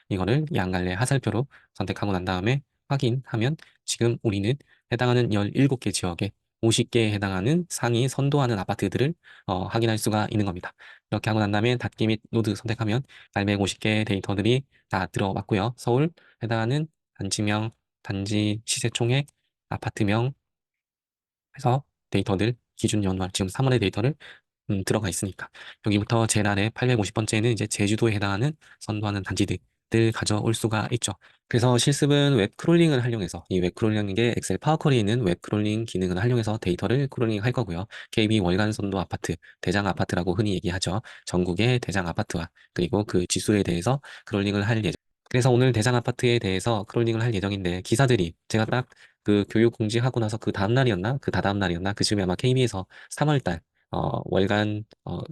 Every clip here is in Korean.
이거를 양갈래 하살표로 선택하고 난 다음에 확인하면 지금 우리는 해당하는 17개 지역에 50개에 해당하는 상위 선도하는 아파트들을 확인할 수가 있는 겁니다. 이렇게 하고 난 다음에 닫기 및 노드 선택하면 850개 데이터들이 다 들어왔고요. 서울 해당하는 단지명, 단지 시세총액, 아파트명 해서 데이터들 기준 연월 지금 3월의 데이터를 들어가 있으니까 여기부터 제일 아래 850번째는 이제 제주도에 해당하는 선도하는 단지들 가져올 수가 있죠. 그래서 실습은 웹 크롤링을 활용해서 이 웹 크롤링인 게 엑셀 파워쿼리에 있는 웹 크롤링 기능을 활용해서 데이터를 크롤링 할 거고요. KB 월간 선도 아파트, 대장 아파트라고 흔히 얘기하죠. 전국의 대장 아파트와 그리고 그 지수에 대해서 크롤링을 할 예정. 그래서 오늘 대장 아파트에 대해서 크롤링을 할 예정인데 기사들이 제가 딱 그 교육 공지하고 나서 그 다음 날이었나? 그 다다음 날이었나? 그쯤에 아마 KB에서 3월 달 월간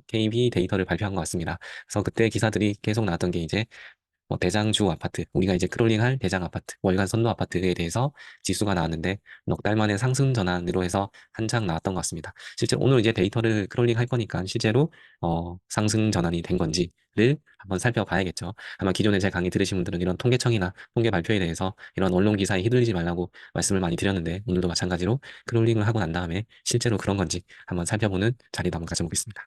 KB 데이터를 발표한 것 같습니다. 그래서 그때 기사들이 계속 나왔던 게 이제 대장주 아파트, 우리가 이제 크롤링할 대장 아파트, 월간 선도 아파트에 대해서 지수가 나왔는데 넉 달 만에 상승 전환으로 해서 한창 나왔던 것 같습니다. 실제 오늘 이제 데이터를 크롤링 할 거니까 실제로 상승 전환이 된 건지를 한번 살펴봐야겠죠. 아마 기존에 제 강의 들으신 분들은 이런 통계청이나 통계 발표에 대해서 이런 언론 기사에 휘둘리지 말라고 말씀을 많이 드렸는데 오늘도 마찬가지로 크롤링을 하고 난 다음에 실제로 그런 건지 한번 살펴보는 자리도 한번 가져보겠습니다.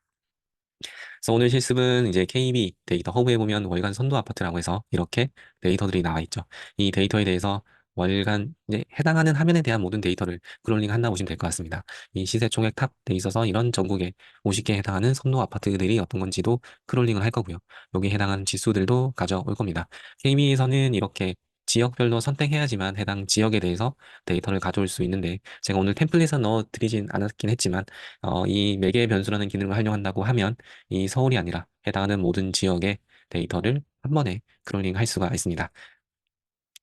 그래서 오늘 실습은 이제 KB 데이터 허브에 보면 월간 선도 아파트라고 해서 이렇게 데이터들이 나와 있죠. 이 데이터에 대해서 월간 이제 해당하는 화면에 대한 모든 데이터를 크롤링 한다 보시면 될 것 같습니다. 이 시세 총액 탑돼 있어서 이런 전국에 50개에 해당하는 선도 아파트들이 어떤 건지도 크롤링을 할 거고요. 여기에 해당하는 지수들도 가져올 겁니다. KB에서는 이렇게 지역별로 선택해야지만 해당 지역에 대해서 데이터를 가져올 수 있는데 제가 오늘 템플릿에 넣어 드리진 않았긴 했지만 이 매개 변수라는 기능을 활용한다고 하면 이 서울이 아니라 해당하는 모든 지역의 데이터를 한 번에 크롤링 할 수가 있습니다.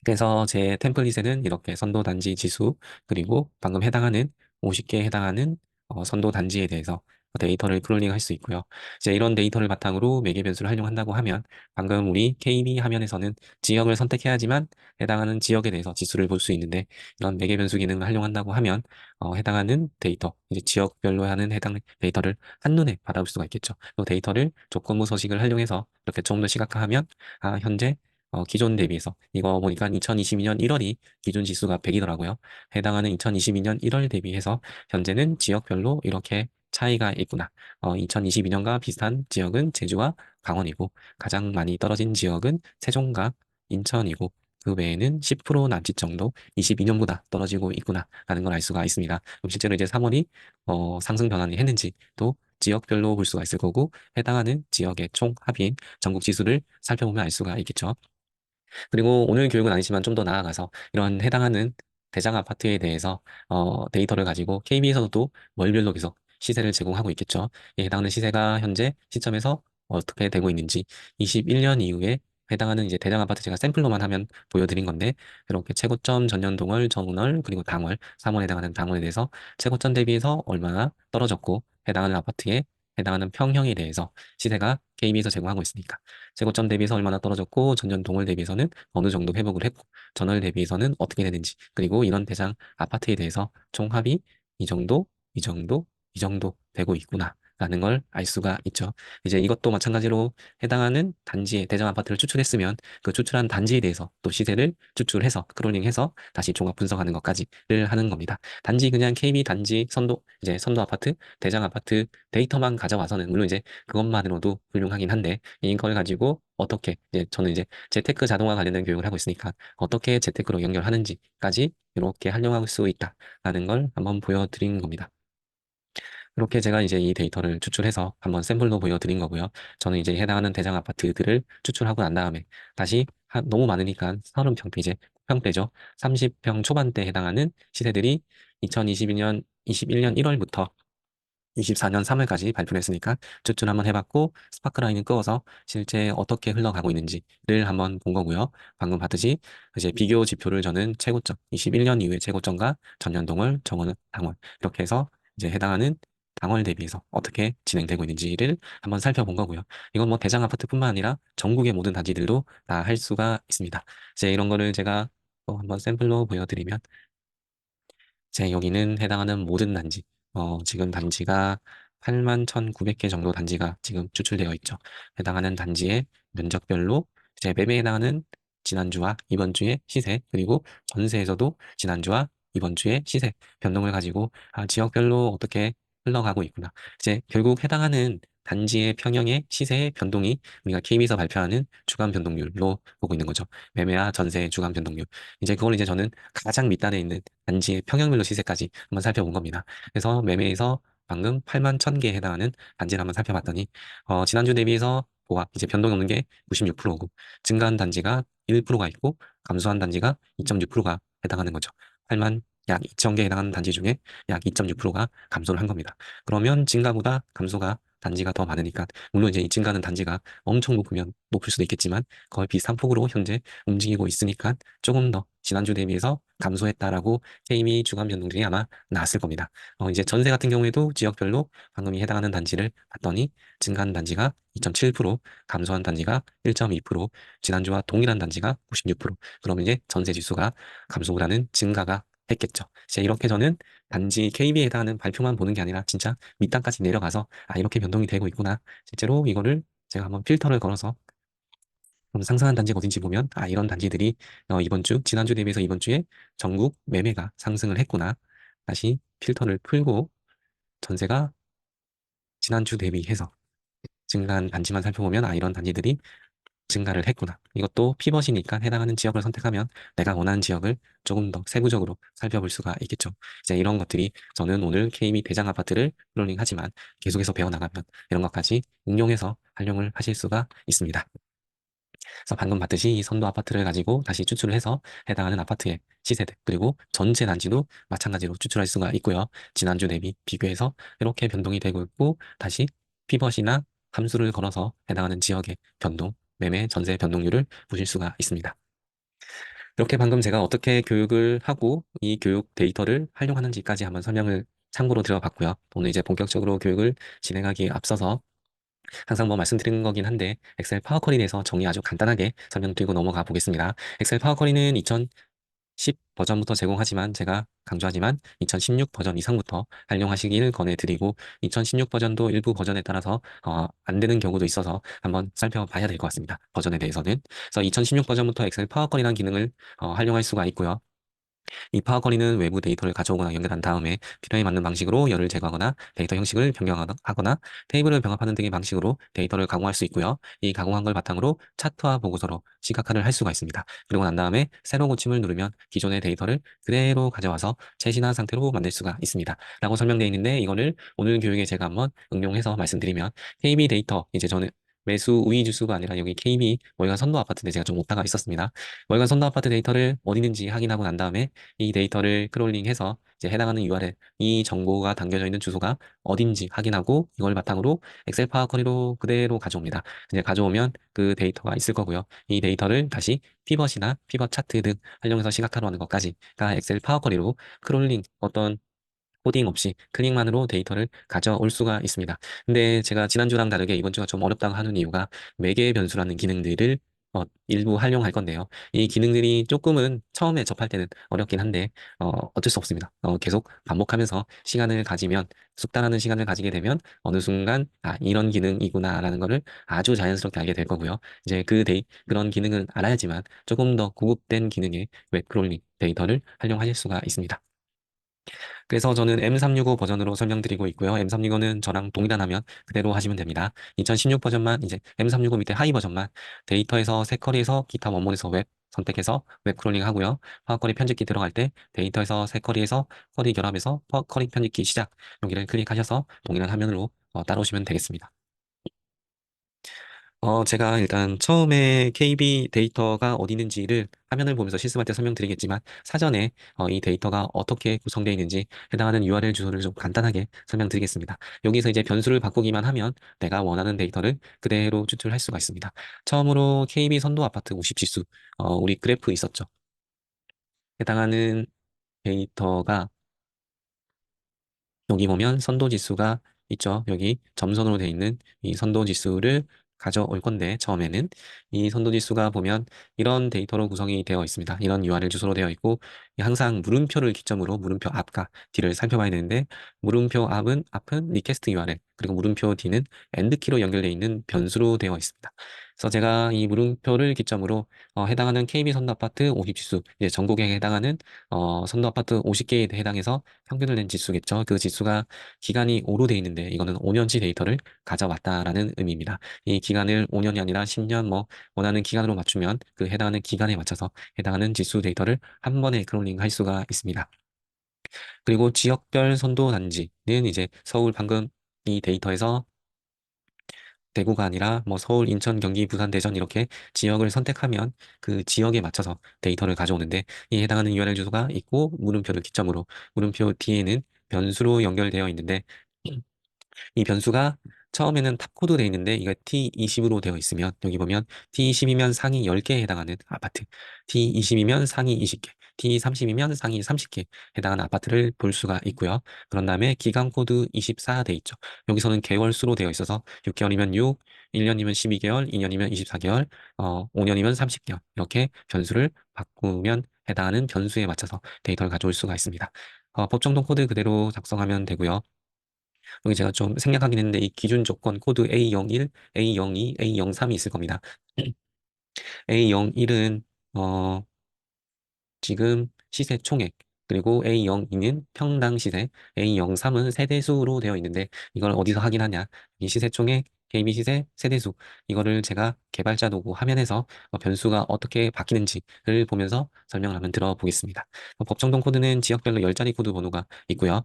그래서 제 템플릿에는 이렇게 선도 단지 지수 그리고 방금 해당하는 50개에 해당하는 선도 단지에 대해서 데이터를 크롤링 할 수 있고요. 이제 이런 데이터를 바탕으로 매개 변수를 활용한다고 하면 방금 우리 KB 화면에서는 지역을 선택해야지만 해당하는 지역에 대해서 지수를 볼 수 있는데 이런 매개 변수 기능을 활용한다고 하면 해당하는 데이터, 이제 지역별로 하는 해당 데이터를 한눈에 받아볼 수가 있겠죠. 또 데이터를 조건부 서식을 활용해서 이렇게 좀 더 시각화하면 현재 기존 대비해서 이거 보니까 2022년 1월이 기준 지수가 100이더라고요. 해당하는 2022년 1월 대비해서 현재는 지역별로 이렇게 차이가 있구나. 2022년과 비슷한 지역은 제주와 강원이고 가장 많이 떨어진 지역은 세종과 인천이고 그 외에는 10% 남짓 정도 22년보다 떨어지고 있구나 라는 걸 알 수가 있습니다. 그럼 실제로 이제 3월이 상승 변환이 했는지 또 지역별로 볼 수가 있을 거고 해당하는 지역의 총 합인 전국 지수를 살펴보면 알 수가 있겠죠. 그리고 오늘 교육은 아니지만 좀 더 나아가서 이런 해당하는 대장 아파트에 대해서 데이터를 가지고 KB에서도 월별로 계속 시세를 제공하고 있겠죠. 이 해당하는 시세가 현재 시점에서 어떻게 되고 있는지 21년 이후에 해당하는 이제 대장 아파트 제가 샘플로만 하면 보여드린 건데 이렇게 최고점 전년 동월, 전월 그리고 당월, 3월에 해당하는 당월에 대해서 최고점 대비해서 얼마나 떨어졌고 해당하는 아파트에 해당하는 평형에 대해서 시세가 KB에서 제공하고 있으니까 최고점 대비해서 얼마나 떨어졌고 전년 동월 대비해서는 어느 정도 회복을 했고 전월 대비해서는 어떻게 되는지 그리고 이런 대상 아파트에 대해서 총합이 이 정도, 이 정도, 이 정도 되고 있구나 라는 걸 알 수가 있죠. 이제 이것도 마찬가지로 해당하는 단지의 대상 아파트를 추출했으면 그 추출한 단지에 대해서 또 시세를 추출해서 크롤링해서 다시 종합 분석하는 것까지를 하는 겁니다. 단지 그냥 KB 단지 선도 이제 선도 아파트, 대장 아파트 데이터만 가져와서는 물론 이제 그것만으로도 훌륭하긴 한데 이걸 가지고 어떻게 이제 저는 이제 재테크 자동화 관련된 교육을 하고 있으니까 어떻게 재테크로 연결하는지까지 이렇게 활용할 수 있다라는 걸 한번 보여드린 겁니다. 이렇게 제가 이제 이 데이터를 추출해서 한번 샘플로 보여드린 거고요. 저는 이제 해당하는 대장 아파트들을 추출하고 난 다음에 다시 너무 많으니까 30평대 이제 평대죠. 30평 초반대에 해당하는 시세들이 2022년, 21년 1월부터 24년 3월까지 발표를 했으니까 추출 한번 해봤고 스파크라인을 끄어서 실제 어떻게 흘러가고 있는지를 한번 본 거고요. 방금 봤듯이 이제 비교 지표를 저는 최고점, 21년 이후의 최고점과 전년 동월, 정월, 당월 이렇게 해서 이제 해당하는 당월 대비해서 어떻게 진행되고 있는지를 한번 살펴본 거고요. 이건 뭐 대장 아파트뿐만 아니라 전국의 모든 단지들도 다 할 수가 있습니다. 이제 이런 거를 제가 또 한번 샘플로 보여드리면 제 여기는 해당하는 모든 단지, 지금 단지가 81,900개 정도 단지가 지금 추출되어 있죠. 해당하는 단지의 면적별로 이제 매매에 해당하는 지난주와 이번 주의 시세, 그리고 전세에서도 지난주와 이번 주의 시세 변동을 가지고 지역별로 어떻게 흘러가고 있구나. 이제 결국 해당하는 단지의 평형의 시세의 변동이 우리가 KB에서 발표하는 주간 변동률로 보고 있는 거죠. 매매와 전세의 주간 변동률. 이제 그걸 이제 저는 가장 밑단에 있는 단지의 평형별로 시세까지 한번 살펴본 겁니다. 그래서 매매에서 방금 8만 1,000개에 해당하는 단지를 한번 살펴봤더니 지난주 대비해서 보합, 이제 변동이 없는 게 96%고 증가한 단지가 1%가 있고 감소한 단지가 2.6%가 해당하는 거죠. 8만 약 2,000개에 해당하는 단지 중에 약 2.6%가 감소를 한 겁니다. 그러면 증가보다 감소가 단지가 더 많으니까 물론 이제 이 증가하는 단지가 엄청 높으면 높을 수도 있겠지만 거의 비슷한 폭으로 현재 움직이고 있으니까 조금 더 지난주 대비해서 감소했다라고 KB 주간 변동률이 아마 나왔을 겁니다. 이제 전세 같은 경우에도 지역별로 방금 이 해당하는 단지를 봤더니 증가한 단지가 2.7%, 감소한 단지가 1.2%, 지난주와 동일한 단지가 96%. 그러면 이제 전세 지수가 감소보다는 증가가 했겠죠. 이제 이렇게 저는 단지 KB에 해당하는 발표만 보는 게 아니라 진짜 밑단까지 내려가서 이렇게 변동이 되고 있구나. 실제로 이거를 제가 한번 필터를 걸어서 그럼 상승한 단지가 어딘지 보면 이런 단지들이 이번 주, 지난주 대비해서 이번 주에 전국 매매가 상승을 했구나. 다시 필터를 풀고 전세가 지난주 대비해서 증가한 단지만 살펴보면 이런 단지들이 증가를 했구나. 이것도 피벗이니까 해당하는 지역을 선택하면 내가 원하는 지역을 조금 더 세부적으로 살펴볼 수가 있겠죠. 이제 이런 것들이 저는 오늘 KB 대장 아파트를 플로닝 하지만 계속해서 배워나가면 이런 것까지 응용해서 활용을 하실 수가 있습니다. 그래서 방금 봤듯이 이 선도 아파트를 가지고 다시 추출을 해서 해당하는 아파트의 시세대 그리고 전체 단지도 마찬가지로 추출할 수가 있고요. 지난주 대비 비교해서 이렇게 변동이 되고 있고 다시 피벗이나 함수를 걸어서 해당하는 지역의 변동, 매매, 전세 변동률을 보실 수가 있습니다. 이렇게 방금 제가 어떻게 교육을 하고 이 교육 데이터를 활용하는지까지 한번 설명을 참고로 들어봤고요. 오늘 이제 본격적으로 교육을 진행하기에 앞서서 항상 뭐 말씀드리는 거긴 한데 엑셀 파워쿼리에 대해서 정리 아주 간단하게 설명드리고 넘어가 보겠습니다. 엑셀 파워쿼리는 2010 버전부터 제공하지만 제가 강조하지만 2016 버전 이상부터 활용하시길 권해드리고 2016 버전도 일부 버전에 따라서 안 되는 경우도 있어서 한번 살펴봐야 될 것 같습니다. 버전에 대해서는. 그래서 2016 버전부터 엑셀 파워쿼리라는 기능을 활용할 수가 있고요. 이 파워쿼리는 외부 데이터를 가져오거나 연결한 다음에 필요에 맞는 방식으로 열을 제거하거나 데이터 형식을 변경하거나 테이블을 병합하는 등의 방식으로 데이터를 가공할 수 있고요. 이 가공한 걸 바탕으로 차트와 보고서로 시각화를 할 수가 있습니다. 그리고 난 다음에 새로 고침을 누르면 기존의 데이터를 그대로 가져와서 최신화 상태로 만들 수가 있습니다. 라고 설명되어 있는데 이거를 오늘 교육에 제가 한번 응용해서 말씀드리면 KB 데이터 이제 저는 매수 우위 주수가 아니라 여기 KB 월간 선도 아파트인데 제가 좀 오타가 있었습니다. 월간 선도 아파트 데이터를 어디 있는지 확인하고 난 다음에 이 데이터를 크롤링해서 이제 해당하는 URL, 이 정보가 담겨져 있는 주소가 어딘지 확인하고 이걸 바탕으로 엑셀 파워 쿼리로 그대로 가져옵니다. 이제 가져오면 그 데이터가 있을 거고요. 이 데이터를 다시 피벗이나 피벗 차트 등 활용해서 시각화로 하는 것까지가 엑셀 파워 쿼리로 크롤링 어떤 코딩 없이 클릭만으로 데이터를 가져올 수가 있습니다. 근데 제가 지난주랑 다르게 이번 주가 좀 어렵다고 하는 이유가 매개 변수라는 기능들을 일부 활용할 건데요. 이 기능들이 조금은 처음에 접할 때는 어렵긴 한데 어쩔 수 없습니다. 계속 반복하면서 시간을 가지면 숙달하는 시간을 가지게 되면 어느 순간 이런 기능이구나라는 거를 아주 자연스럽게 알게 될 거고요. 이제 그런 기능을 알아야지만 조금 더 고급된 기능의 웹 크롤링 데이터를 활용하실 수가 있습니다. 그래서 저는 M365 버전으로 설명드리고 있고요. M365는 저랑 동일한 화면 그대로 하시면 됩니다. 2016 버전만 이제 M365 밑에 하이 버전만 데이터에서 새커리에서 기타 원본에서 웹 선택해서 웹 크롤링 하고요. 파워쿼리 편집기 들어갈 때 데이터에서 새커리에서 쿼리 결합해서 쿼리 편집기 시작 여기를 클릭하셔서 동일한 화면으로 따라오시면 되겠습니다. 제가 일단 처음에 KB 데이터가 어디 있는지를 화면을 보면서 실습할 때 설명드리겠지만 사전에 이 데이터가 어떻게 구성되어 있는지 해당하는 URL 주소를 좀 간단하게 설명드리겠습니다. 여기서 이제 변수를 바꾸기만 하면 내가 원하는 데이터를 그대로 추출할 수가 있습니다. 처음으로 KB 선도 아파트 50지수 우리 그래프 있었죠. 해당하는 데이터가 여기 보면 선도 지수가 있죠. 여기 점선으로 되어 있는 이 선도 지수를 가져올 건데 처음에는 이 선도 지수가 보면 이런 데이터로 구성이 되어 있습니다. 이런 URL 주소로 되어 있고 항상 물음표를 기점으로 물음표 앞과 뒤를 살펴봐야 되는데 물음표 앞은 리퀘스트 URL 그리고 물음표 뒤는 엔드키로 연결되어 있는 변수로 되어 있습니다. 그래서 제가 이 물음표를 기점으로 해당하는 KB 선도 아파트 50지수, 이제 전국에 해당하는 선도 아파트 50개에 해당해서 평균을 낸 지수겠죠. 그 지수가 기간이 오로 돼 있는데 이거는 5년치 데이터를 가져왔다라는 의미입니다. 이 기간을 5년이 아니라 10년 뭐 원하는 기간으로 맞추면 그 해당하는 기간에 맞춰서 해당하는 지수 데이터를 한 번에 크롤링 할 수가 있습니다. 그리고 지역별 선도 단지는 이제 서울 방금 이 데이터에서 대구가 아니라 뭐 서울, 인천, 경기, 부산, 대전 이렇게 지역을 선택하면 그 지역에 맞춰서 데이터를 가져오는데 이 해당하는 URL 주소가 있고 물음표를 기점으로 물음표 뒤에는 변수로 연결되어 있는데 이 변수가 처음에는 탑코드 되어 있는데 이거 T20으로 되어 있으면 여기 보면 T20이면 상위 10개에 해당하는 아파트, T20이면 상위 20개, T30이면 상위 30개에 해당하는 아파트를 볼 수가 있고요. 그런 다음에 기간 코드 24 돼 있죠. 여기서는 개월 수로 되어 있어서 6개월이면 6, 1년이면 12개월, 2년이면 24개월, 5년이면 30개월 이렇게 변수를 바꾸면 해당하는 변수에 맞춰서 데이터를 가져올 수가 있습니다. 법정동 코드 그대로 작성하면 되고요. 여기 제가 좀 생략하긴 했는데 이 기준 조건 코드 A01, A02, A03이 있을 겁니다. A01은 지금 시세 총액, 그리고 A02는 평당 시세, A03은 세대수로 되어 있는데 이걸 어디서 확인하냐? 이 시세 총액, KB 시세, 세대수 이거를 제가 개발자 도구 화면에서 변수가 어떻게 바뀌는지를 보면서 설명을 한번 들어보겠습니다. 법정동 코드는 지역별로 10자리 코드 번호가 있고요.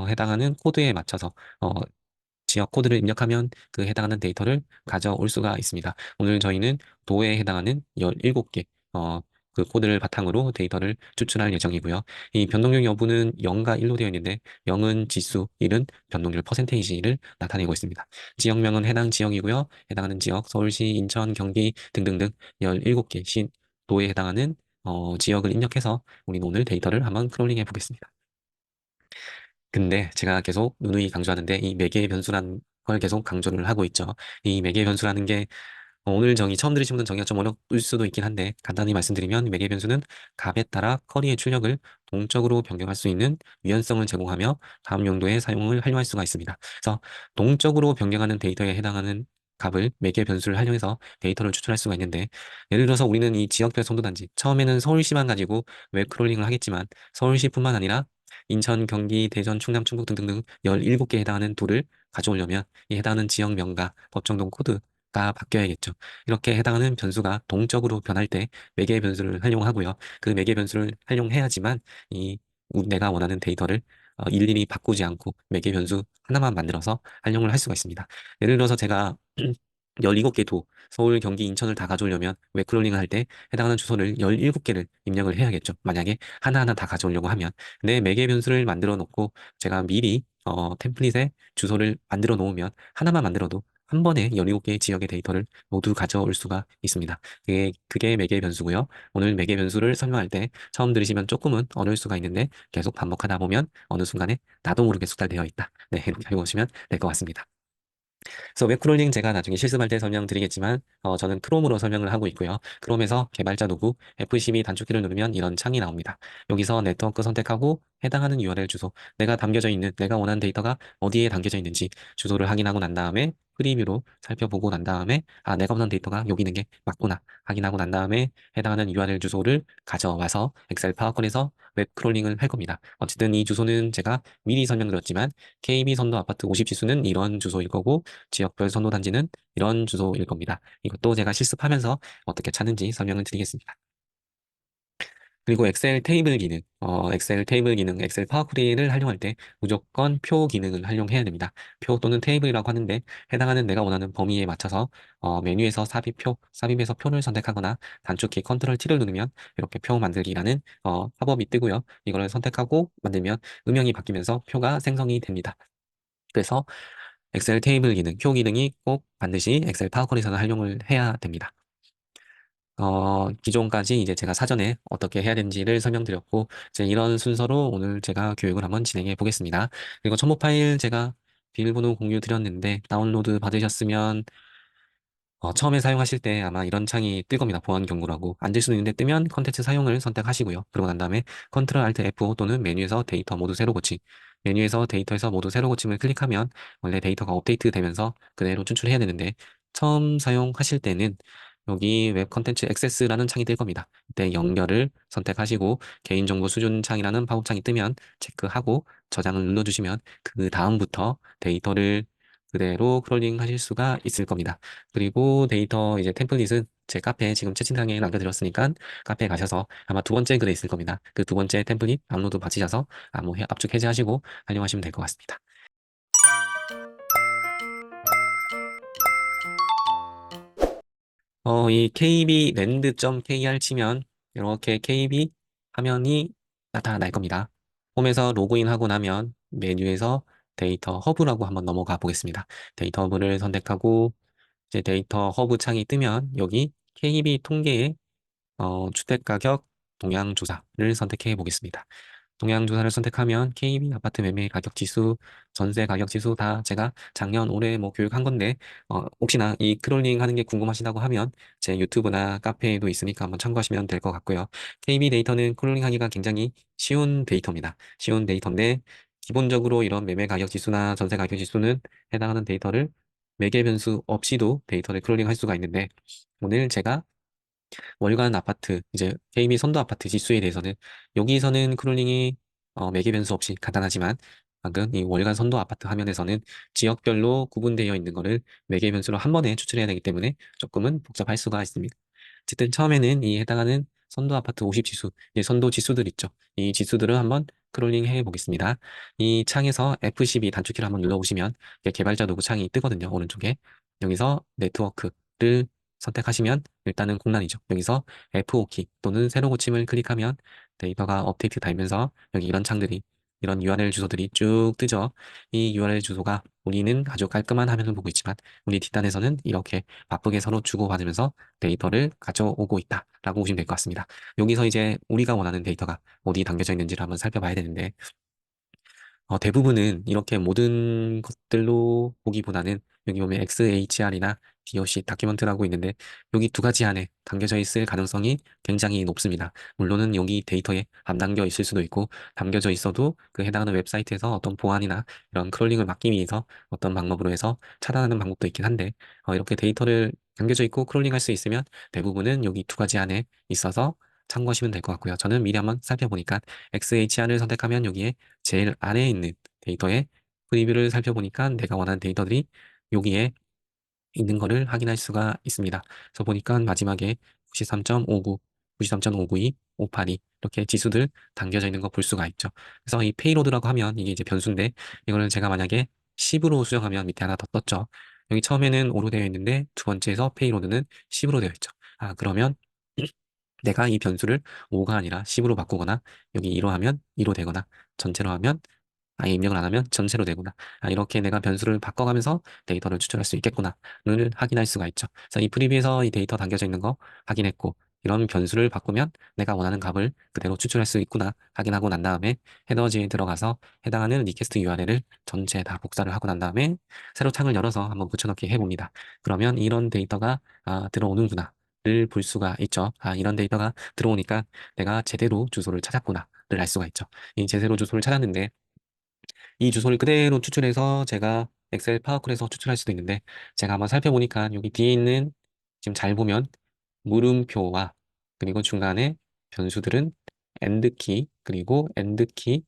해당하는 코드에 맞춰서 지역 코드를 입력하면 그 해당하는 데이터를 가져올 수가 있습니다. 오늘 저희는 도에 해당하는 17개, 그 코드를 바탕으로 데이터를 추출할 예정이고요. 이 변동률 여부는 0과 1로 되어 있는데 0은 지수, 1은 변동률 퍼센테이지를 나타내고 있습니다. 지역명은 해당 지역이고요. 해당하는 지역, 서울시, 인천, 경기 등등등 17개 도에 해당하는 지역을 입력해서 우리는 오늘 데이터를 한번 크롤링 해보겠습니다. 근데 제가 계속 누누이 강조하는데 이 매개의 변수라는 걸 계속 강조를 하고 있죠. 이 매개의 변수라는 게 오늘 정의 처음 들으신 분은 정의가 좀 어려울 수도 있긴 한데 간단히 말씀드리면 매개 변수는 값에 따라 커리의 출력을 동적으로 변경할 수 있는 유연성을 제공하며 다음 용도의 사용을 활용할 수가 있습니다. 그래서 동적으로 변경하는 데이터에 해당하는 값을 매개 변수를 활용해서 데이터를 추출할 수가 있는데 예를 들어서 우리는 이 지역별 선도단지 처음에는 서울시만 가지고 웹 크롤링을 하겠지만 서울시뿐만 아니라 인천, 경기, 대전, 충남, 충북 등등등 17개에 해당하는 도를 가져오려면 이 해당하는 지역명과 법정동 코드가 바뀌어야겠죠. 이렇게 해당하는 변수가 동적으로 변할 때 매개 변수를 활용하고요. 그 매개 변수를 활용해야지만 이 내가 원하는 데이터를 일일이 바꾸지 않고 매개 변수 하나만 만들어서 활용을 할 수가 있습니다. 예를 들어서 제가 17개 도, 서울, 경기, 인천을 다 가져오려면 웹크롤링을 할 때 해당하는 주소를 17개를 입력을 해야겠죠. 만약에 하나하나 다 가져오려고 하면. 근데 매개 변수를 만들어 놓고 제가 미리 템플릿에 주소를 만들어 놓으면 하나만 만들어도 한 번에 17개의 지역의 데이터를 모두 가져올 수가 있습니다. 그게 매개 변수고요. 오늘 매개 변수를 설명할 때 처음 들으시면 조금은 어려울 수가 있는데 계속 반복하다 보면 어느 순간에 나도 모르게 숙달되어 있다. 네, 이렇게 해보시면 될 것 같습니다. 그래서 웹크롤링 제가 나중에 실습할 때 설명드리겠지만 저는 크롬으로 설명을 하고 있고요. 크롬에서 개발자 도구 F12 단축키를 누르면 이런 창이 나옵니다. 여기서 네트워크 선택하고 해당하는 URL 주소, 내가 담겨져 있는 내가 원하는 데이터가 어디에 담겨져 있는지 주소를 확인하고 난 다음에 프리뷰로 살펴보고 난 다음에 내가 원하는 데이터가 여기 있는 게 맞구나 확인하고 난 다음에 해당하는 URL 주소를 가져와서 엑셀 파워컨에서 웹 크롤링을 할 겁니다. 어쨌든 이 주소는 제가 미리 설명드렸지만 KB 선도 아파트 50지수는 이런 주소일 거고 지역별 선도 단지는 이런 주소일 겁니다. 이것도 제가 실습하면서 어떻게 찾는지 설명을 드리겠습니다. 그리고 엑셀 테이블 기능, 엑셀 파워 쿼리를 활용할 때 무조건 표 기능을 활용해야 됩니다. 표 또는 테이블이라고 하는데 해당하는 내가 원하는 범위에 맞춰서 메뉴에서 삽입에서 표를 선택하거나 단축키 컨트롤 T를 누르면 이렇게 표 만들기라는 팝업이 뜨고요. 이걸 선택하고 만들면 음영이 바뀌면서 표가 생성이 됩니다. 그래서 엑셀 테이블 기능, 표 기능이 꼭 반드시 엑셀 파워컬에서는 활용을 해야 됩니다. 기존까지 이제 제가 사전에 어떻게 해야 되는지를 설명드렸고, 이제 이런 순서로 오늘 제가 교육을 한번 진행해 보겠습니다. 그리고 첨부 파일 제가 비밀번호 공유 드렸는데, 다운로드 받으셨으면 처음에 사용하실 때 아마 이런 창이 뜰 겁니다. 보안 경고라고. 안 될 수는 있는데 뜨면 컨텐츠 사용을 선택하시고요. 그러고 난 다음에 컨트롤 알트 F5 또는 메뉴에서 데이터 모두 새로 고침. 메뉴에서 데이터에서 모두 새로 고침을 클릭하면 원래 데이터가 업데이트 되면서 그대로 추출해야 되는데 처음 사용하실 때는 여기 웹 컨텐츠 액세스라는 창이 뜰 겁니다. 이때 연결을 선택하시고 개인정보 수준 창이라는 팝업창이 뜨면 체크하고 저장을 눌러주시면 그 다음부터 데이터를 그대로 크롤링 하실 수가 있을 겁니다. 그리고 데이터 이제 템플릿은 제 카페에 지금 채팅창에 남겨드렸으니까 카페에 가셔서 아마 두 번째 글에 있을 겁니다. 그 두 번째 템플릿 다운로드 받으셔서 압축 해제하시고 활용하시면 될 것 같습니다. 이 kbrand.kr 치면 이렇게 kb 화면이 나타날 겁니다. 홈에서 로그인하고 나면 메뉴에서 데이터 허브라고 한번 넘어가 보겠습니다. 데이터 허브를 선택하고 이제 데이터 허브 창이 뜨면 여기 KB 통계의 주택가격 동향 조사를 선택해 보겠습니다. 동향 조사를 선택하면 KB 아파트 매매 가격 지수, 전세 가격 지수 다 제가 작년 올해 뭐 교육한 건데 혹시나 이 크롤링 하는 게 궁금하시다고 하면 제 유튜브나 카페에도 있으니까 한번 참고하시면 될 것 같고요. KB 데이터는 크롤링 하기가 굉장히 쉬운 데이터입니다. 쉬운 데이터인데 기본적으로 이런 매매 가격 지수나 전세 가격 지수는 해당하는 데이터를 매개 변수 없이도 데이터를 크롤링 할 수가 있는데 오늘 제가 월간 아파트, 이제 KB 선도 아파트 지수에 대해서는 여기서는 크롤링이 매개 변수 없이 간단하지만 방금 이 월간 선도 아파트 화면에서는 지역별로 구분되어 있는 거를 매개 변수로 한 번에 추출해야 되기 때문에 조금은 복잡할 수가 있습니다. 어쨌든 처음에는 이 해당하는 선도 아파트 50 지수, 이 선도 지수들 있죠. 이 지수들을 한번 크롤링 해 보겠습니다. 이 창에서 F12 단축키를 한번 눌러보시면 이게 개발자 도구 창이 뜨거든요. 오른쪽에. 여기서 네트워크를 선택하시면 일단은 공란이죠. 여기서 F5키 또는 새로 고침을 클릭하면 데이터가 업데이트 되면서 여기 이런 창들이 이런 URL 주소들이 쭉 뜨죠. 이 URL 주소가 우리는 아주 깔끔한 화면을 보고 있지만 우리 뒷단에서는 이렇게 바쁘게 서로 주고받으면서 데이터를 가져오고 있다라고 보시면 될 것 같습니다. 여기서 이제 우리가 원하는 데이터가 어디 담겨져 있는지를 한번 살펴봐야 되는데 대부분은 이렇게 모든 것들로 보기보다는 여기 보면 XHR이나 DOC 다큐먼트라고 있는데 여기 두 가지 안에 담겨져 있을 가능성이 굉장히 높습니다. 물론은 여기 데이터에 안 담겨 있을 수도 있고 담겨져 있어도 그 해당하는 웹사이트에서 어떤 보안이나 이런 크롤링을 막기 위해서 어떤 방법으로 해서 차단하는 방법도 있긴 한데 이렇게 데이터를 담겨져 있고 크롤링할 수 있으면 대부분은 여기 두 가지 안에 있어서 참고하시면 될 것 같고요. 저는 미리 한번 살펴보니까 XHR을 선택하면 여기에 제일 아래에 있는 데이터의 프리뷰를 살펴보니까 내가 원하는 데이터들이 여기에 있는 거를 확인할 수가 있습니다. 그래서 보니까 마지막에 93.59, 93.592, 582 이렇게 지수들 담겨져 있는 거 볼 수가 있죠. 그래서 이 페이로드라고 하면 이게 이제 변수인데 이거를 제가 만약에 10으로 수정하면 밑에 하나 더 떴죠. 여기 처음에는 5로 되어 있는데 두 번째에서 페이로드는 10으로 되어 있죠. 그러면 내가 이 변수를 5가 아니라 10으로 바꾸거나 여기 2로 하면 2로 되거나 전체로 하면 아예 입력을 안 하면 전체로 되구나. 이렇게 내가 변수를 바꿔가면서 데이터를 추출할 수 있겠구나를 확인할 수가 있죠. 그래서 이 프리뷰에서 이 데이터 담겨져 있는 거 확인했고 이런 변수를 바꾸면 내가 원하는 값을 그대로 추출할 수 있구나 확인하고 난 다음에 헤더지에 들어가서 해당하는 리퀘스트 URL을 전체 다 복사를 하고 난 다음에 새로 창을 열어서 한번 붙여넣기 해봅니다. 그러면 이런 데이터가 들어오는구나. 를 볼 수가 있죠. 이런 데이터가 들어오니까 내가 제대로 주소를 찾았구나를 알 수가 있죠. 이 제대로 주소를 찾았는데 이 주소를 그대로 추출해서 제가 엑셀 파워쿨에서 추출할 수도 있는데 제가 한번 살펴보니까 여기 뒤에 있는 지금 잘 보면 물음표와 그리고 중간에 변수들은 엔드키 그리고 엔드키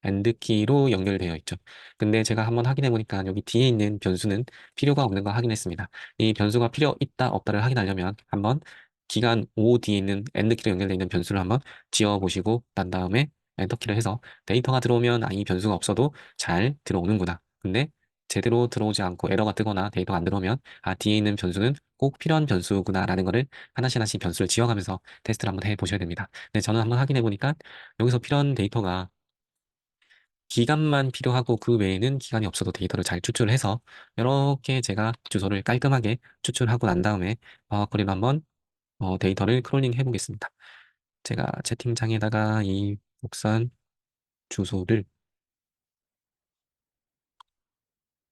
엔드키로 연결되어 있죠. 근데 제가 한번 확인해 보니까 여기 뒤에 있는 변수는 필요가 없는 거 확인했습니다. 이 변수가 필요 있다 없다를 확인하려면 한번 기간 5 뒤에 있는 엔드키로 연결되어 있는 변수를 한번 지워 보시고 난 다음에 엔터키를 해서 데이터가 들어오면 이 변수가 없어도 잘 들어오는구나. 근데 제대로 들어오지 않고 에러가 뜨거나 데이터가 안 들어오면 뒤에 있는 변수는 꼭 필요한 변수구나라는 거를 하나씩 하나씩 변수를 지워가면서 테스트를 한번 해보셔야 됩니다. 근데 저는 한번 확인해 보니까 여기서 필요한 데이터가 기간만 필요하고 그 외에는 기간이 없어도 데이터를 잘 추출해서 이렇게 제가 주소를 깔끔하게 추출하고 난 다음에 파워쿼리로 한번 데이터를 크롤링 해보겠습니다. 제가 채팅창에다가 이 복선 주소를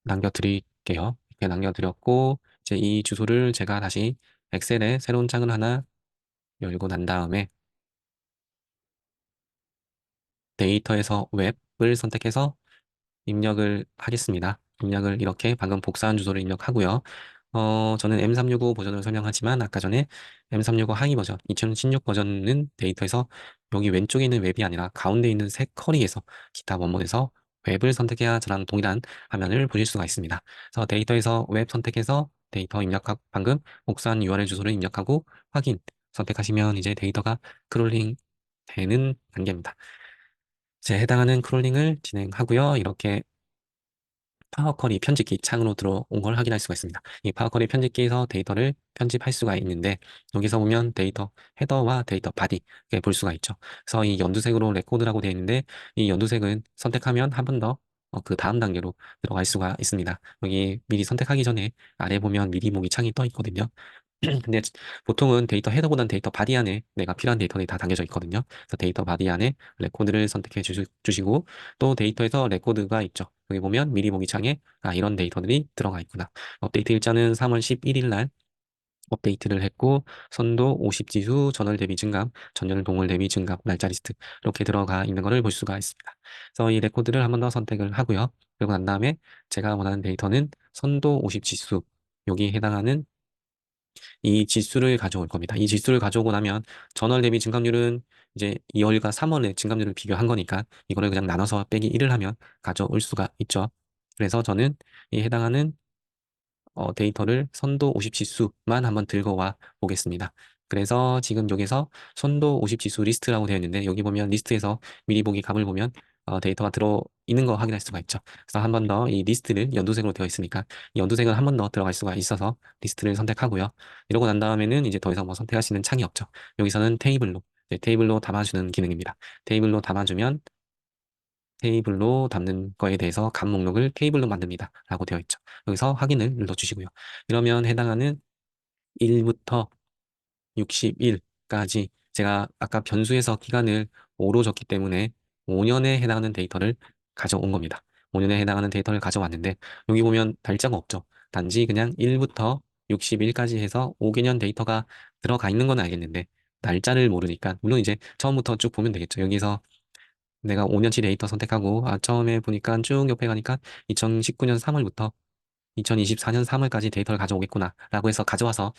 남겨드릴게요. 이렇게 남겨드렸고 이제 이 주소를 제가 다시 엑셀에 새로운 창을 하나 열고 난 다음에 데이터에서 웹을 선택해서 입력을 하겠습니다. 입력을 이렇게 방금 복사한 주소를 입력하고요. 저는 M365 버전을 설명하지만 아까 전에 M365 하이 버전, 2016 버전은 데이터에서 여기 왼쪽에 있는 웹이 아니라 가운데 있는 색 커리에서 기타 원본에서 웹을 선택해야 저랑 동일한 화면을 보실 수가 있습니다. 그래서 데이터에서 웹 선택해서 데이터 입력하고 방금 복사한 URL 주소를 입력하고 확인 선택하시면 이제 데이터가 크롤링 되는 단계입니다. 이제 해당하는 크롤링을 진행하고요. 이렇게 파워쿼리 편집기 창으로 들어온 걸 확인할 수가 있습니다. 이 파워쿼리 편집기에서 데이터를 편집할 수가 있는데 여기서 보면 데이터 헤더와 데이터 바디 볼 수가 있죠. 그래서 이 연두색으로 레코드라고 되어 있는데 이 연두색은 선택하면 한 번 더 그 다음 단계로 들어갈 수가 있습니다. 여기 미리 선택하기 전에 아래 보면 미리 모기 창이 떠 있거든요. 근데 보통은 데이터 헤더보다는 데이터 바디 안에 내가 필요한 데이터들이 다 담겨져 있거든요. 그래서 데이터 바디 안에 레코드를 선택해 주시고 또 데이터에서 레코드가 있죠. 여기 보면 미리 보기 창에 이런 데이터들이 들어가 있구나. 업데이트 일자는 3월 11일 날 업데이트를 했고 선도 50지수 전월 대비 증감, 전월 동월 대비 증감, 날짜 리스트 이렇게 들어가 있는 것을 볼 수가 있습니다. 그래서 이 레코드를 한 번 더 선택을 하고요. 그리고 난 다음에 제가 원하는 데이터는 선도 50지수 여기에 해당하는 이 지수를 가져올 겁니다. 이 지수를 가져오고 나면 전월 대비 증감률은 이제 2월과 3월의 증감률을 비교한 거니까 이거를 그냥 나눠서 빼기 1을 하면 가져올 수가 있죠. 그래서 저는 이 해당하는 데이터를 선도 50 지수만 한번 들고 와 보겠습니다. 그래서 지금 여기서 선도 50 지수 리스트라고 되어 있는데 여기 보면 리스트에서 미리 보기 값을 보면 데이터가 들어 있는 거 확인할 수가 있죠. 그래서 한 번 더 이 리스트를 연두색으로 되어 있으니까 이 연두색은 한 번 더 들어갈 수가 있어서 리스트를 선택하고요. 이러고 난 다음에는 이제 더 이상 뭐 선택할 수 있는 창이 없죠. 여기서는 테이블로 테이블로 담아주는 기능입니다. 테이블로 담아주면 테이블로 담는 거에 대해서 값 목록을 테이블로 만듭니다. 라고 되어 있죠. 여기서 확인을 눌러주시고요. 이러면 해당하는 1부터 60일까지 제가 아까 변수에서 기간을 5로 줬기 때문에 5년에 해당하는 데이터를 가져온 겁니다. 5년에 해당하는 데이터를 가져왔는데 여기 보면 날짜가 없죠. 단지 그냥 1부터 60일까지 해서 5개년 데이터가 들어가 있는 건 알겠는데 날짜를 모르니까 물론 이제 처음부터 쭉 보면 되겠죠. 여기서 내가 5년치 데이터 선택하고 처음에 보니까 쭉 옆에 가니까 2019년 3월부터 2024년 3월까지 데이터를 가져오겠구나 라고 해서 가져와서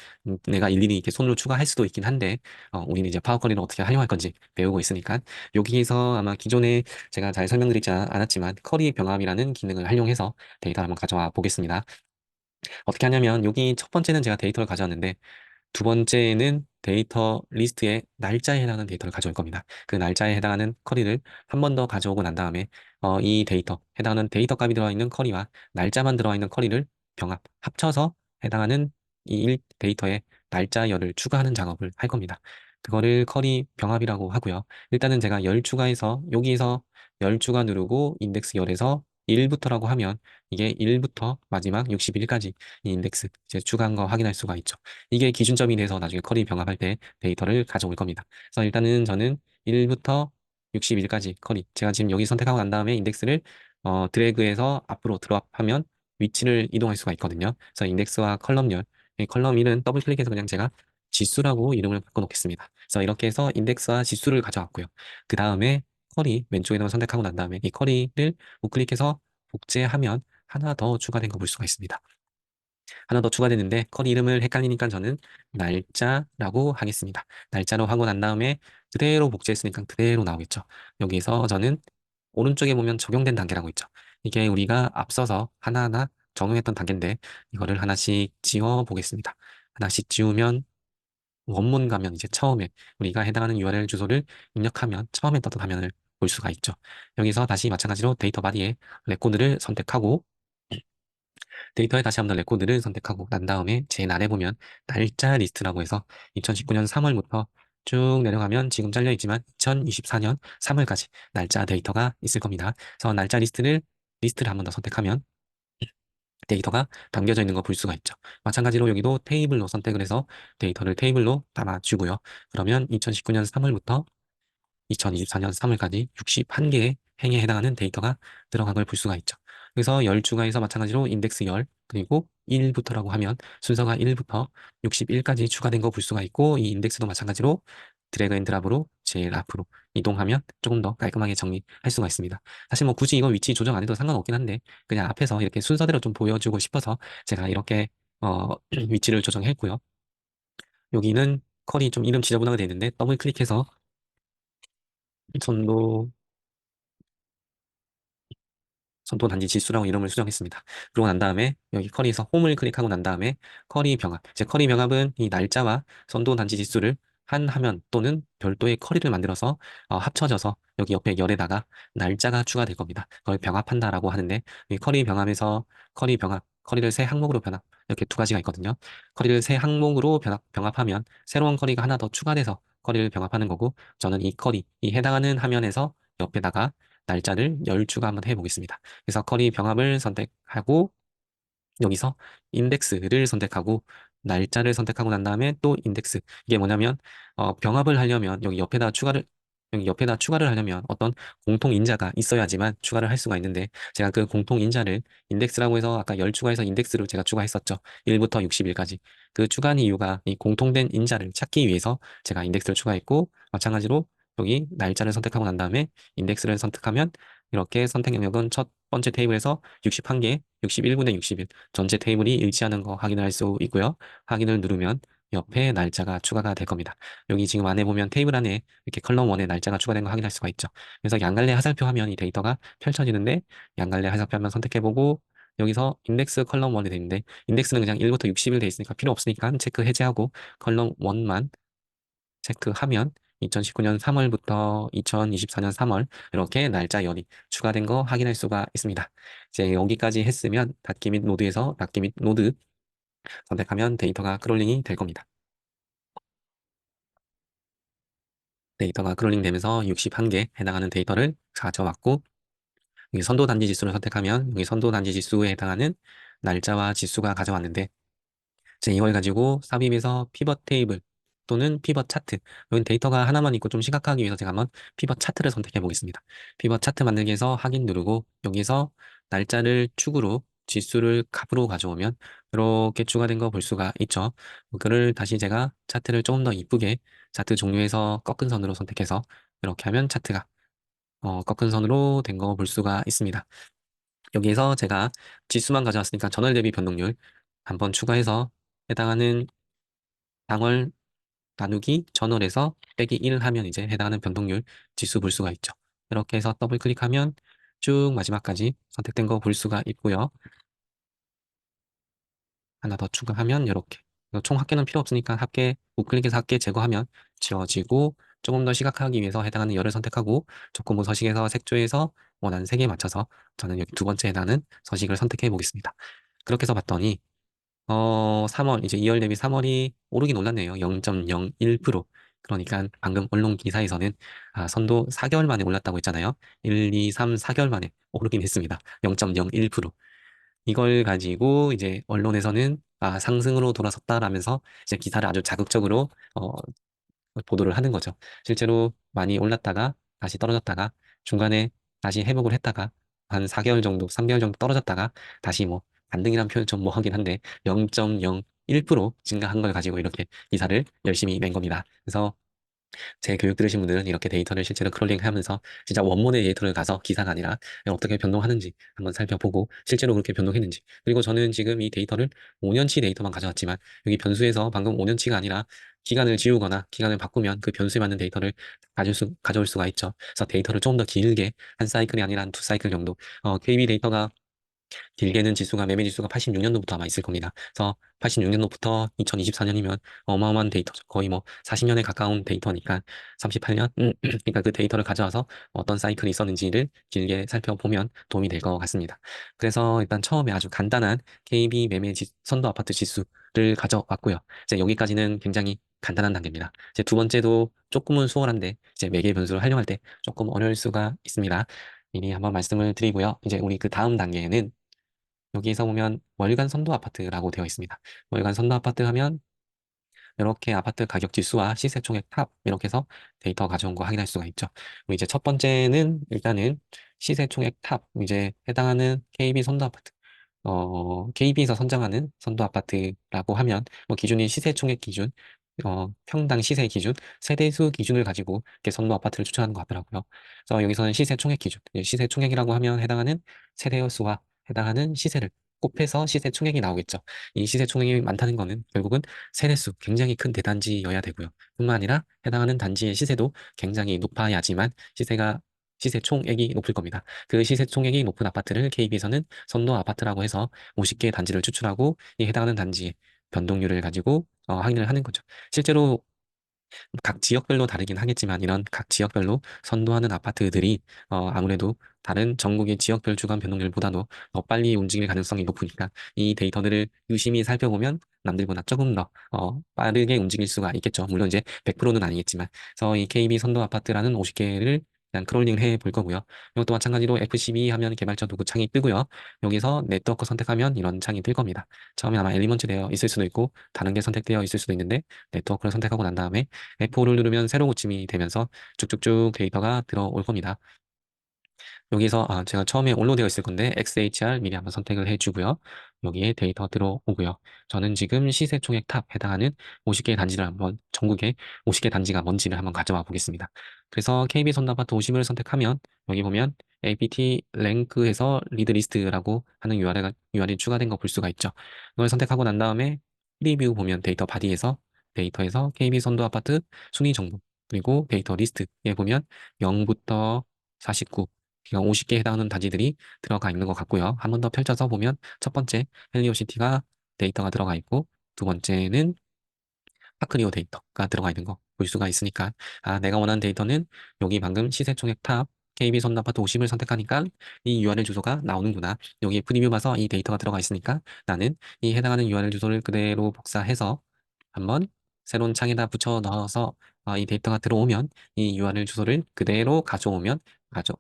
내가 일일이 이렇게 손으로 추가할 수도 있긴 한데 우리는 이제 파워쿼리를 어떻게 활용할 건지 배우고 있으니까 여기에서 아마 기존에 제가 잘 설명드리지 않았지만 커리 병합이라는 기능을 활용해서 데이터를 한번 가져와 보겠습니다. 어떻게 하냐면 여기 첫 번째는 제가 데이터를 가져왔는데 두 번째는 데이터 리스트의 날짜에 해당하는 데이터를 가져올 겁니다. 그 날짜에 해당하는 커리를 한 번 더 가져오고 난 다음에 이 데이터, 해당하는 데이터 값이 들어가 있는 커리와 날짜만 들어가 있는 커리를 병합, 합쳐서 해당하는 이 데이터의 날짜열을 추가하는 작업을 할 겁니다. 그거를 커리 병합이라고 하고요. 일단은 제가 열 추가해서 여기에서 열 추가 누르고 인덱스 열에서 1부터라고 하면 이게 1부터 마지막 61까지 이 인덱스 이제 추가한 거 확인할 수가 있죠. 이게 기준점이 돼서 나중에 커리 병합할 때 데이터를 가져올 겁니다. 그래서 일단은 저는 1부터 61까지 커리. 제가 지금 여기 선택하고 난 다음에 인덱스를 드래그해서 앞으로 드롭하면 위치를 이동할 수가 있거든요. 그래서 인덱스와 컬럼열, 이 컬럼 1은 더블 클릭해서 그냥 제가 지수라고 이름을 바꿔놓겠습니다. 그래서 이렇게 해서 인덱스와 지수를 가져왔고요. 그 다음에 커리 왼쪽에다 선택하고 난 다음에 이 커리를 우클릭해서 복제하면 하나 더 추가된 거 볼 수가 있습니다. 하나 더 추가되는데 커리 이름을 헷갈리니까 저는 날짜라고 하겠습니다. 날짜로 하고 난 다음에 그대로 복제했으니까 그대로 나오겠죠. 여기서 저는 오른쪽에 보면 적용된 단계라고 있죠. 이게 우리가 앞서서 하나하나 적용했던 단계인데 이거를 하나씩 지워 보겠습니다. 하나씩 지우면 원문 가면 이제 처음에 우리가 해당하는 URL 주소를 입력하면 처음에 떴던 화면을 볼 수가 있죠. 여기서 다시 마찬가지로 데이터 바디에 레코드를 선택하고 데이터에 다시 한번 레코드를 선택하고 난 다음에 제일 아래 보면 날짜 리스트라고 해서 2019년 3월부터 쭉 내려가면 지금 잘려 있지만 2024년 3월까지 날짜 데이터가 있을 겁니다. 그래서 날짜 리스트를 한번 더 선택하면 데이터가 담겨져 있는 거 볼 수가 있죠. 마찬가지로 여기도 테이블로 선택을 해서 데이터를 테이블로 담아주고요. 그러면 2019년 3월부터 2024년 3월까지 61개의 행에 해당하는 데이터가 들어간 걸 볼 수가 있죠. 그래서 열 추가해서 마찬가지로 인덱스 열 그리고 1부터라고 하면 순서가 1부터 61까지 추가된 거 볼 수가 있고 이 인덱스도 마찬가지로 드래그 앤 드랍으로 제일 앞으로 이동하면 조금 더 깔끔하게 정리할 수가 있습니다. 사실 뭐 굳이 이거 위치 조정 안 해도 상관없긴 한데 그냥 앞에서 이렇게 순서대로 좀 보여주고 싶어서 제가 이렇게 위치를 조정했고요. 여기는 컬이 좀 이름 지저분하게 되어 있는데 더블 클릭해서 선도 선도 단지 지수라고 이름을 수정했습니다. 그러고 난 다음에 여기 쿼리에서 홈을 클릭하고 난 다음에 쿼리 병합. 이제 쿼리 병합은 이 날짜와 선도 단지 지수를 한 화면 또는 별도의 쿼리를 만들어서 합쳐져서 여기 옆에 열에다가 날짜가 추가될 겁니다. 그걸 병합한다라고 하는데 이 쿼리 병합에서 쿼리 병합, 쿼리를 세 항목으로 병합 이렇게 두 가지가 있거든요. 쿼리를 세 항목으로 병합하면 새로운 쿼리가 하나 더 추가돼서 쿼리를 병합하는 거고 저는 이 쿼리, 이 해당하는 화면에서 옆에다가 날짜를 열 추가 한번 해보겠습니다. 그래서 커리 병합을 선택하고 여기서 인덱스를 선택하고 날짜를 선택하고 난 다음에 또 인덱스. 이게 뭐냐면 병합을 하려면 여기 옆에다 추가를 하려면 어떤 공통 인자가 있어야지만 추가를 할 수가 있는데 제가 그 공통 인자를 인덱스라고 해서 아까 열 추가해서 인덱스로 제가 추가했었죠. 1부터 60일까지. 그 추가한 이유가 이 공통된 인자를 찾기 위해서 제가 인덱스를 추가했고 마찬가지로 여기 날짜를 선택하고 난 다음에 인덱스를 선택하면 이렇게 선택 영역은 첫 번째 테이블에서 61개, 61분의 61 전체 테이블이 일치하는 거 확인할 수 있고요. 확인을 누르면 옆에 날짜가 추가가 될 겁니다. 여기 지금 안에 보면 테이블 안에 이렇게 컬럼 1에 날짜가 추가된 거 확인할 수가 있죠. 그래서 양갈래 하살표 하면 이 데이터가 펼쳐지는데 양갈래 하살표 한번 선택해보고 여기서 인덱스 컬럼 1이 되는데 인덱스는 그냥 1부터 60일 돼 있으니까 필요 없으니까 체크 해제하고 컬럼 1만 체크하면 2019년 3월부터 2024년 3월 이렇게 날짜 연이 추가된 거 확인할 수가 있습니다. 이제 여기까지 했으면 닫기 및 노드에서 닫기 및 노드 선택하면 데이터가 크롤링이 될 겁니다. 데이터가 크롤링 되면서 61개 해당하는 데이터를 가져왔고 여기 선도 단지 지수를 선택하면 여기 선도 단지 지수에 해당하는 날짜와 지수가 가져왔는데 이제 이걸 가지고 삽입에서 피벗 테이블 또는 피벗 차트 여기 데이터가 하나만 있고 좀 심각하기 위해서 제가 한번 피벗 차트를 선택해 보겠습니다. 피벗 차트 만들기에서 확인 누르고 여기서 날짜를 축으로 지수를 값으로 가져오면 이렇게 추가된 거 볼 수가 있죠. 그를 다시 제가 차트를 조금 더 이쁘게 차트 종류에서 꺾은 선으로 선택해서 이렇게 하면 차트가 꺾은 선으로 된 거 볼 수가 있습니다. 여기에서 제가 지수만 가져왔으니까 전월 대비 변동률 한번 추가해서 해당하는 당월 나누기 전월에서 빼기 1 하면 이제 해당하는 변동률 지수 볼 수가 있죠. 이렇게 해서 더블 클릭하면 쭉 마지막까지 선택된 거 볼 수가 있고요. 하나 더 추가하면 이렇게 총 합계는 필요 없으니까 합계 우클릭해서 합계 제거하면 지워지고 조금 더 시각화하기 위해서 해당하는 열을 선택하고 조건부 서식에서 색조에서 원하는 색에 맞춰서 저는 여기 두 번째 해당하는 서식을 선택해 보겠습니다. 그렇게 해서 봤더니 3월, 이제 2월 대비 3월이 오르긴 올랐네요. 0.01%. 그러니까 방금 언론 기사에서는 선도 4개월 만에 올랐다고 했잖아요. 1, 2, 3, 4개월 만에 오르긴 했습니다. 0.01%. 이걸 가지고 이제 언론에서는 상승으로 돌아섰다라면서 이제 기사를 아주 자극적으로 보도를 하는 거죠. 실제로 많이 올랐다가 다시 떨어졌다가 중간에 다시 회복을 했다가 한 4개월 정도, 3개월 정도 떨어졌다가 다시 뭐 반등이라는 표현 좀 뭐하긴 한데 0.01% 증가한 걸 가지고 이렇게 기사를 열심히 낸 겁니다. 그래서 제 교육 들으신 분들은 이렇게 데이터를 실제로 크롤링하면서 진짜 원본의 데이터를 가서 기사가 아니라 어떻게 변동하는지 한번 살펴보고 실제로 그렇게 변동했는지 그리고 저는 지금 이 데이터를 5년치 데이터만 가져왔지만 여기 변수에서 방금 5년치가 아니라 기간을 지우거나 기간을 바꾸면 그 변수에 맞는 데이터를 가져올 수가 있죠. 그래서 데이터를 조금 더 길게 한 사이클이 아니라 한 두 사이클 정도 KB 데이터가 길게는 지수가 매매 지수가 86년도부터 아마 있을 겁니다. 그래서 86년도부터 2024년이면 어마어마한 데이터죠. 거의 뭐 40년에 가까운 데이터니까 38년 그러니까 그 데이터를 가져와서 어떤 사이클이 있었는지를 길게 살펴보면 도움이 될 것 같습니다. 그래서 일단 처음에 아주 간단한 KB 선도 아파트 지수를 가져왔고요. 이제 여기까지는 굉장히 간단한 단계입니다. 이제 두 번째도 조금은 수월한데 이제 매개 변수를 활용할 때 조금 어려울 수가 있습니다. 미리 한번 말씀을 드리고요. 이제 우리 그 다음 단계에는 여기에서 보면 월간 선도 아파트라고 되어 있습니다. 월간 선도 아파트 하면 이렇게 아파트 가격 지수와 시세 총액 탑 이렇게 해서 데이터 가져온 거 확인할 수가 있죠. 그리고 이제 첫 번째는 일단은 시세 총액 탑 이제 해당하는 KB 선도 아파트 KB에서 선정하는 선도 아파트라고 하면 뭐 기준이 시세 총액 기준 평당 시세 기준, 세대수 기준을 가지고 이렇게 선도 아파트를 추천하는 것 같더라고요. 그래서 여기서는 시세 총액 기준, 시세 총액이라고 하면 해당하는 세대수 수와 해당하는 시세를 곱해서 시세총액이 나오겠죠. 이 시세총액이 많다는 거는 결국은 세대수, 굉장히 큰 대단지여야 되고요. 뿐만 아니라 해당하는 단지의 시세도 굉장히 높아야지만 시세총액이 높을 겁니다. 그 시세총액이 높은 아파트를 KB에서는 선도 아파트라고 해서 50개 단지를 추출하고 이 해당하는 단지의 변동률을 가지고 확인을 하는 거죠. 실제로 각 지역별로 다르긴 하겠지만 이런 각 지역별로 선도하는 아파트들이 아무래도 다른 전국의 지역별 주간 변동률보다도 더 빨리 움직일 가능성이 높으니까 이 데이터들을 유심히 살펴보면 남들보다 조금 더 빠르게 움직일 수가 있겠죠. 물론 이제 100%는 아니겠지만. 그래서 이 KB 선도 아파트라는 50개를 그냥 크롤링을 해 볼 거고요. 이것도 마찬가지로 F12 하면 개발자 누구 창이 뜨고요. 여기서 네트워크 선택하면 이런 창이 뜰 겁니다. 처음에 아마 엘리먼트 되어 있을 수도 있고 다른 게 선택되어 있을 수도 있는데 네트워크를 선택하고 난 다음에 F5를 누르면 새로 고침이 되면서 쭉쭉쭉 데이터가 들어올 겁니다. 여기서 제가 처음에 온로되어 있을 건데 XHR 미리 한번 선택을 해주고요. 여기에 데이터 들어오고요. 저는 지금 시세총액 탑 해당하는 50개 단지를 한번 전국에 50개 단지가 뭔지를 한번 가져와 보겠습니다. 그래서 KB 선다파트 50을 선택하면 여기 보면 APT 랭크에서 리드 리스트라고 하는 URL이 추가된 거 볼 수가 있죠. 이걸 선택하고 난 다음에 프리뷰 보면 데이터 바디에서 데이터에서 KB 선도 아파트 순위 정보 그리고 데이터 리스트에 보면 0부터 49 그러니까 50개에 해당하는 단지들이 들어가 있는 것 같고요. 한 번 더 펼쳐서 보면 첫 번째 헬리오시티가 데이터가 들어가 있고 두 번째는 파크리오 데이터가 들어가 있는 거 볼 수가 있으니까 내가 원하는 데이터는 여기 방금 시세총액 탑 KB 선다파트 50을 선택하니까 이 URL 주소가 나오는구나. 여기 프리뷰 봐서 이 데이터가 들어가 있으니까 나는 이 해당하는 URL 주소를 그대로 복사해서 한번 새로운 창에다 붙여 넣어서 이 데이터가 들어오면 이 URL 주소를 그대로 가져오면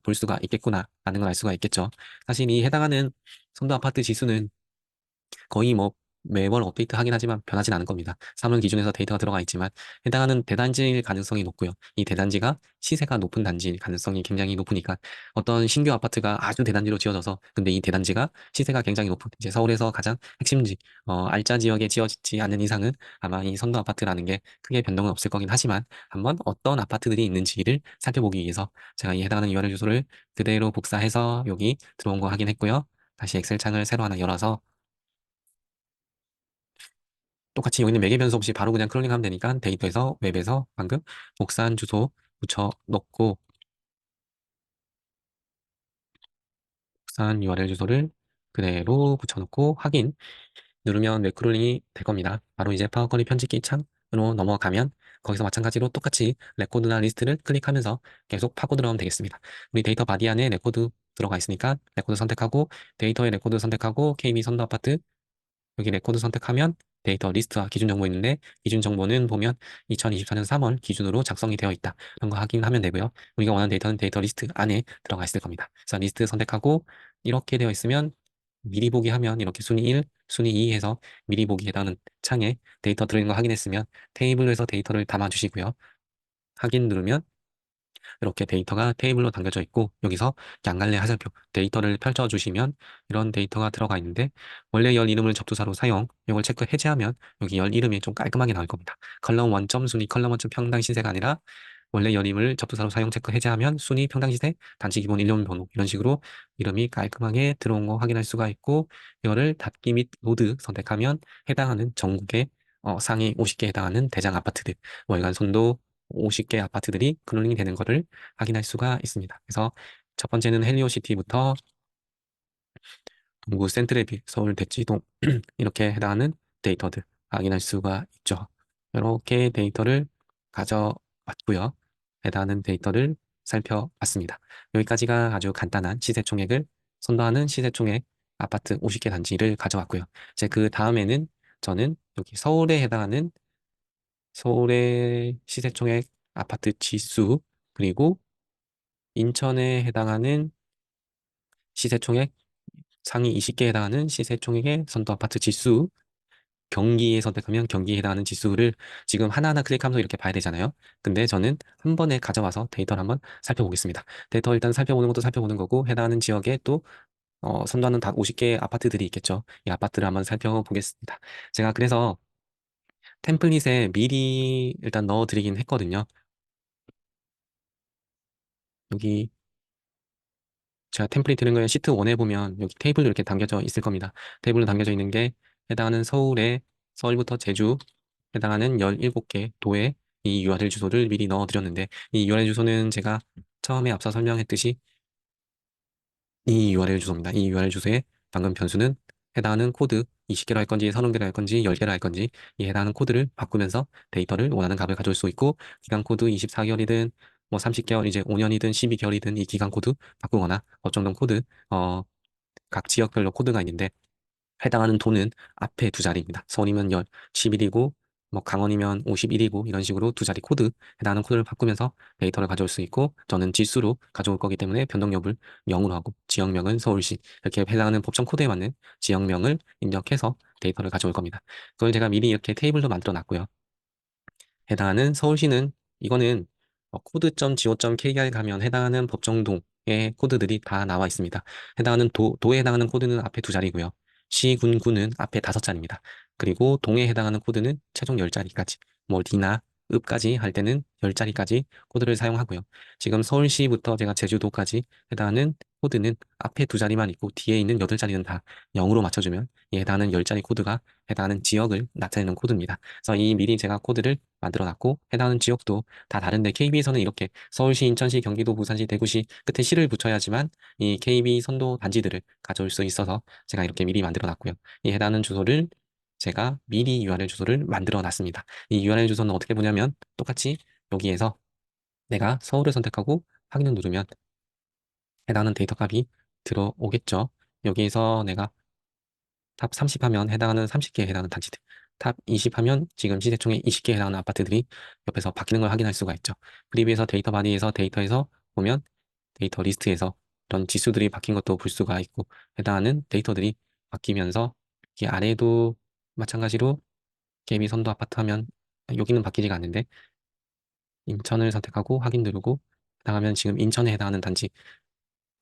볼 수가 있겠구나 라는 걸 알 수가 있겠죠. 사실 이 해당하는 선도 아파트 지수는 거의 뭐 매월 업데이트 하긴 하지만 변하진 않을 겁니다. 3월 기준에서 데이터가 들어가 있지만 해당하는 대단지일 가능성이 높고요. 이 대단지가 시세가 높은 단지일 가능성이 굉장히 높으니까 어떤 신규 아파트가 아주 대단지로 지어져서 근데 이 대단지가 시세가 굉장히 높은 이제 서울에서 가장 핵심지 알짜 지역에 지어지지 않는 이상은 아마 이 선도 아파트라는 게 크게 변동은 없을 거긴 하지만 한번 어떤 아파트들이 있는지를 살펴보기 위해서 제가 이 해당하는 URL 주소를 그대로 복사해서 여기 들어온 거 확인했고요. 다시 엑셀 창을 새로 하나 열어서 똑같이 여기는 매개 변수 없이 바로 그냥 크롤링하면 되니까 데이터에서 웹에서 방금 복사한 주소 붙여 넣고 복사한 URL 주소를 그대로 붙여넣고 확인 누르면 웹 크롤링이 될 겁니다. 바로 이제 파워쿼리 편집기 창으로 넘어가면 거기서 마찬가지로 똑같이 레코드나 리스트를 클릭하면서 계속 파고 들어가면 되겠습니다. 우리 데이터 바디 안에 레코드 들어가 있으니까 레코드 선택하고 데이터의 레코드 선택하고 KB 선도 아파트 여기 레코드 선택하면 데이터 리스트와 기준 정보 있는데 기준 정보는 보면 2024년 3월 기준으로 작성이 되어 있다. 이런 거 확인하면 되고요. 우리가 원하는 데이터는 데이터 리스트 안에 들어가 있을 겁니다. 그래서 리스트 선택하고 이렇게 되어 있으면 미리 보기 하면 이렇게 순위 1, 순위 2 해서 미리 보기에 해당하는 창에 데이터 들어있는 거 확인했으면 테이블에서 데이터를 담아 주시고요. 확인 누르면 이렇게 데이터가 테이블로 담겨져 있고 여기서 양갈래 하살표 데이터를 펼쳐주시면 이런 데이터가 들어가 있는데 원래 열 이름을 접두사로 사용 이걸 체크 해제하면 여기 열 이름이 좀 깔끔하게 나올 겁니다. 컬럼 원점 순위 컬럼 원점 평당 시세가 아니라 원래 열 이름을 접두사로 사용 체크 해제하면 순위 평당 시세 단지 기본 일련 번호 이런 식으로 이름이 깔끔하게 들어온 거 확인할 수가 있고 이거를 닫기 및 로드 선택하면 해당하는 전국의 상위 50개에 해당하는 대장 아파트들 월간 손도 50개 아파트들이 클로닝이 되는 것을 확인할 수가 있습니다. 그래서 첫 번째는 헬리오시티부터 동구 센트레빌, 서울 대치동 이렇게 해당하는 데이터들 확인할 수가 있죠. 이렇게 데이터를 가져왔고요. 해당하는 데이터를 살펴봤습니다. 여기까지가 아주 간단한 시세총액을 선도하는 시세총액 아파트 50개 단지를 가져왔고요. 이제 그 다음에는 저는 여기 서울에 해당하는 서울의 시세총액 아파트 지수, 그리고 인천에 해당하는 시세총액 상위 20개에 해당하는 시세총액의 선도 아파트 지수, 경기에 선택하면 경기에 해당하는 지수를 지금 하나하나 클릭하면서 이렇게 봐야 되잖아요. 근데 저는 한 번에 가져와서 데이터를 한번 살펴보겠습니다. 데이터 일단 살펴보는 것도 살펴보는 거고 해당하는 지역에 또 선도하는 다 50개의 아파트들이 있겠죠. 이 아파트를 한번 살펴보겠습니다. 제가 그래서 템플릿에 미리 일단 넣어드리긴 했거든요. 여기 제가 템플릿 드는 거에 시트 1에 보면 여기 테이블로 이렇게 담겨져 있을 겁니다. 테이블로 담겨져 있는 게 해당하는 서울부터 제주 해당하는 17개 도의 이 URL 주소를 미리 넣어드렸는데 이 URL 주소는 제가 처음에 앞서 설명했듯이 이 URL 주소입니다. 이 URL 주소에 방금 변수는 해당하는 코드 20개로 할 건지 30개로 할 건지 10개로 할 건지 이 해당하는 코드를 바꾸면서 데이터를 원하는 값을 가져올 수 있고 기간 코드 24개월이든 뭐 30개월 이제 5년이든 12개월이든 이 기간 코드 바꾸거나 법정동 코드 각 지역별로 코드가 있는데 해당하는 도는 앞에 두 자리입니다. 서울이면 11이고 뭐 강원이면 51이고 이런 식으로 두 자리 코드 해당하는 코드를 바꾸면서 데이터를 가져올 수 있고 저는 지수로 가져올 거기 때문에 변동력을 0으로 하고 지역명은 서울시 이렇게 해당하는 법정 코드에 맞는 지역명을 입력해서 데이터를 가져올 겁니다. 그걸 제가 미리 이렇게 테이블로 만들어 놨고요. 해당하는 서울시는 이거는 code.go.kr 가면 해당하는 법정동의 코드들이 다 나와 있습니다. 해당하는 도에 해당하는 코드는 앞에 두 자리고요. 시, 군, 구는 앞에 5자리입니다. 그리고 동에 해당하는 코드는 최종 10자리까지, 뭐 리나, 읍까지 할 때는 10자리까지 코드를 사용하고요. 지금 서울시부터 제가 제주도까지 해당하는 코드는 앞에 두 자리만 있고 뒤에 있는 8자리는 다 0으로 맞춰주면 이 해당하는 10자리 코드가 해당하는 지역을 나타내는 코드입니다. 그래서 이 미리 제가 코드를 만들어 놨고 해당하는 지역도 다 다른데 KB에서는 이렇게 서울시, 인천시, 경기도, 부산시, 대구시 끝에 시를 붙여야지만 이 KB 선도 단지들을 가져올 수 있어서 제가 이렇게 미리 만들어 놨고요. 이 해당하는 주소를 제가 미리 URL 주소를 만들어 놨습니다. 이 URL 주소는 어떻게 보냐면 똑같이 여기에서 내가 서울을 선택하고 확인을 누르면 해당하는 데이터 값이 들어오겠죠. 여기에서 내가 탑 30 하면 해당하는 30개에 해당하는 단지들, 탑 20 하면 지금 시세총에 20개에 해당하는 아파트들이 옆에서 바뀌는 걸 확인할 수가 있죠. 프리뷰에서 데이터 바디에서 데이터에서 보면 데이터 리스트에서 이런 지수들이 바뀐 것도 볼 수가 있고 해당하는 데이터들이 바뀌면서 이 아래에도 마찬가지로 KB 선도 아파트 하면 여기는 바뀌지가 않는데 인천을 선택하고 확인 누르고 해당하면 지금 인천에 해당하는 단지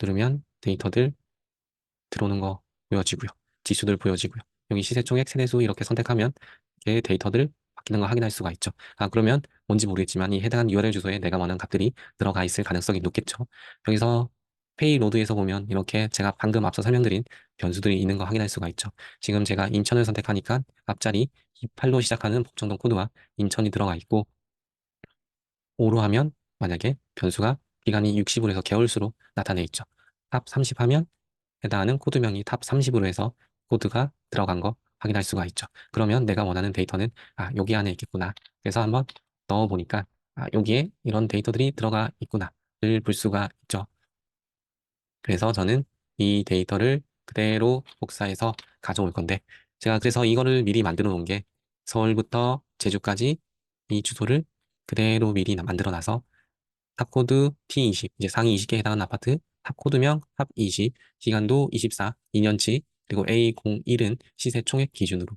누르면 데이터들 들어오는 거 보여지고요. 지수들 보여지고요. 여기 시세총액, 세대수 이렇게 선택하면 이렇게 데이터들 바뀌는 거 확인할 수가 있죠. 그러면 뭔지 모르겠지만 이 해당한 URL 주소에 내가 원하는 값들이 들어가 있을 가능성이 높겠죠. 여기서 페이로드에서 보면 이렇게 제가 방금 앞서 설명드린 변수들이 있는 거 확인할 수가 있죠. 지금 제가 인천을 선택하니까 앞자리 28로 시작하는 복정동 코드와 인천이 들어가 있고 5로 하면 만약에 변수가 기간이 60으로 해서 개월수로 나타내 있죠. 탑 30 하면 해당하는 코드명이 탑 30으로 해서 코드가 들어간 거 확인할 수가 있죠. 그러면 내가 원하는 데이터는 여기 안에 있겠구나. 그래서 한번 넣어보니까 여기에 이런 데이터들이 들어가 있구나를 볼 수가 있죠. 그래서 저는 이 데이터를 그대로 복사해서 가져올 건데 제가 그래서 이거를 미리 만들어 놓은 게 서울부터 제주까지 이 주소를 그대로 미리 만들어 놔서 탑코드 T20, 이제 상위 20개에 해당하는 아파트, 탑코드명 탑20, 기간도 24, 2년치, 그리고 A01은 시세 총액 기준으로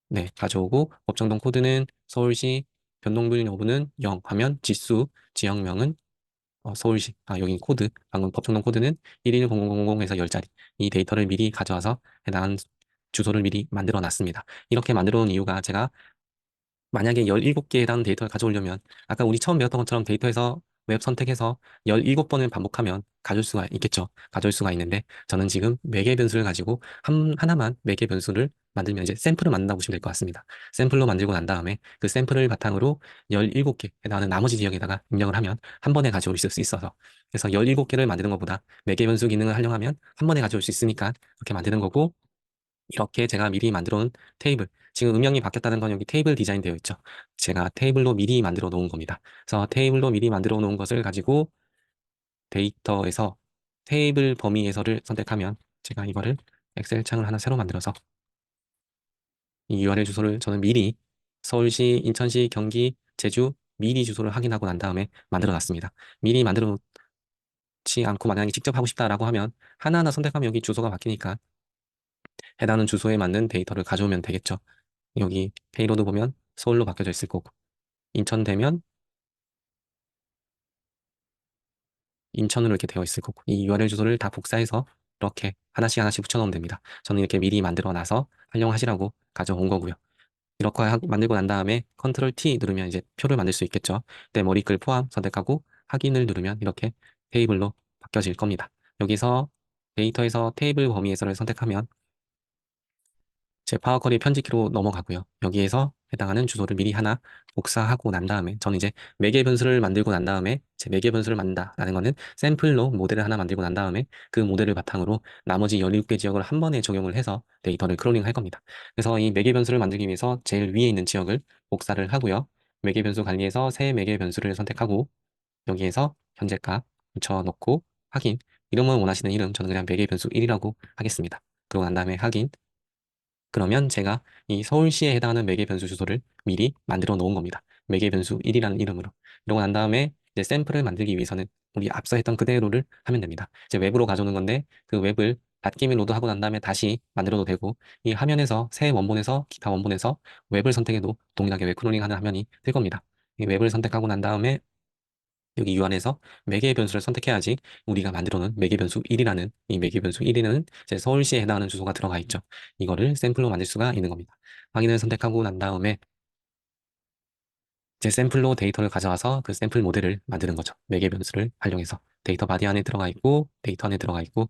네, 가져오고 법정동 코드는 서울시, 변동률 여부는 0 하면 지수, 지역명은 서울시, 여기 코드, 방금 법정동 코드는 110000에서 10자리. 이 데이터를 미리 가져와서 해당한 주소를 미리 만들어 놨습니다. 이렇게 만들어 놓은 이유가 제가 만약에 17개에 해당하는 데이터를 가져오려면 아까 우리 처음 배웠던 것처럼 데이터에서 웹 선택해서 17번을 반복하면 가져올 수가 있겠죠. 가져올 수가 있는데 저는 지금 매개 변수를 가지고 하나만 매개 변수를 만들면 이제 샘플을 만든다고 보시면 될 것 같습니다. 샘플로 만들고 난 다음에 그 샘플을 바탕으로 17개 해당하는 나머지 지역에다가 입력을 하면 한 번에 가져올 수 있어서 그래서 17개를 만드는 것보다 매개 변수 기능을 활용하면 한 번에 가져올 수 있으니까 그렇게 만드는 거고 이렇게 제가 미리 만들어 놓은 테이블 지금 음영이 바뀌었다는 건 여기 테이블 디자인 되어 있죠. 제가 테이블로 미리 만들어 놓은 겁니다. 그래서 테이블로 미리 만들어 놓은 것을 가지고 데이터에서 테이블 범위에서를 선택하면 제가 이거를 엑셀 창을 하나 새로 만들어서 이 URL 주소를 저는 미리 서울시, 인천시, 경기, 제주 미리 주소를 확인하고 난 다음에 만들어 놨습니다. 미리 만들어 놓지 않고 만약에 직접 하고 싶다라고 하면 하나하나 선택하면 여기 주소가 바뀌니까 해당하는 주소에 맞는 데이터를 가져오면 되겠죠. 여기 페이로드 보면 서울로 바뀌어져 있을 거고 인천 되면 인천으로 이렇게 되어 있을 거고 이 URL 주소를 다 복사해서 이렇게 하나씩 하나씩 붙여넣으면 됩니다. 저는 이렇게 미리 만들어 놔서 활용하시라고 가져온 거고요. 이렇게 만들고 난 다음에 컨트롤 T 누르면 이제 표를 만들 수 있겠죠. 내 머리글 포함 선택하고 확인을 누르면 이렇게 테이블로 바뀌어질 겁니다. 여기서 데이터에서 테이블 범위에서를 선택하면 제 파워쿼리 편집키로 넘어가고요. 여기에서 해당하는 주소를 미리 하나 복사하고 난 다음에 저는 이제 매개 변수를 만들고 난 다음에 제 매개 변수를 만든다라는 거는 샘플로 모델을 하나 만들고 난 다음에 그 모델을 바탕으로 나머지 17개 지역을 한 번에 적용을 해서 데이터를 크롤링 할 겁니다. 그래서 이 매개 변수를 만들기 위해서 제일 위에 있는 지역을 복사를 하고요. 매개 변수 관리에서 새 매개 변수를 선택하고 여기에서 현재값 붙여넣고 확인. 이름은 원하시는 이름 저는 그냥 매개 변수 1이라고 하겠습니다. 그러고 난 다음에 확인. 그러면 제가 이 서울시에 해당하는 매개 변수 주소를 미리 만들어 놓은 겁니다. 매개 변수 1이라는 이름으로. 이러고 난 다음에 이제 샘플을 만들기 위해서는 우리 앞서 했던 그대로를 하면 됩니다. 이제 웹으로 가져오는 건데 그 웹을 닷김에 로드하고 난 다음에 다시 만들어도 되고 이 화면에서 새 원본에서 기타 원본에서 웹을 선택해도 동일하게 웹 크롤링하는 화면이 뜰 겁니다. 이 웹을 선택하고 난 다음에 여기 유안에서 매개 변수를 선택해야지 우리가 만들어 놓은 매개 변수 1이라는 이 매개 변수 1에는 제 서울시에 해당하는 주소가 들어가 있죠. 이거를 샘플로 만들 수가 있는 겁니다. 확인을 선택하고 난 다음에 제 샘플로 데이터를 가져와서 그 샘플 모델을 만드는 거죠. 매개 변수를 활용해서 데이터 바디 안에 들어가 있고 데이터 안에 들어가 있고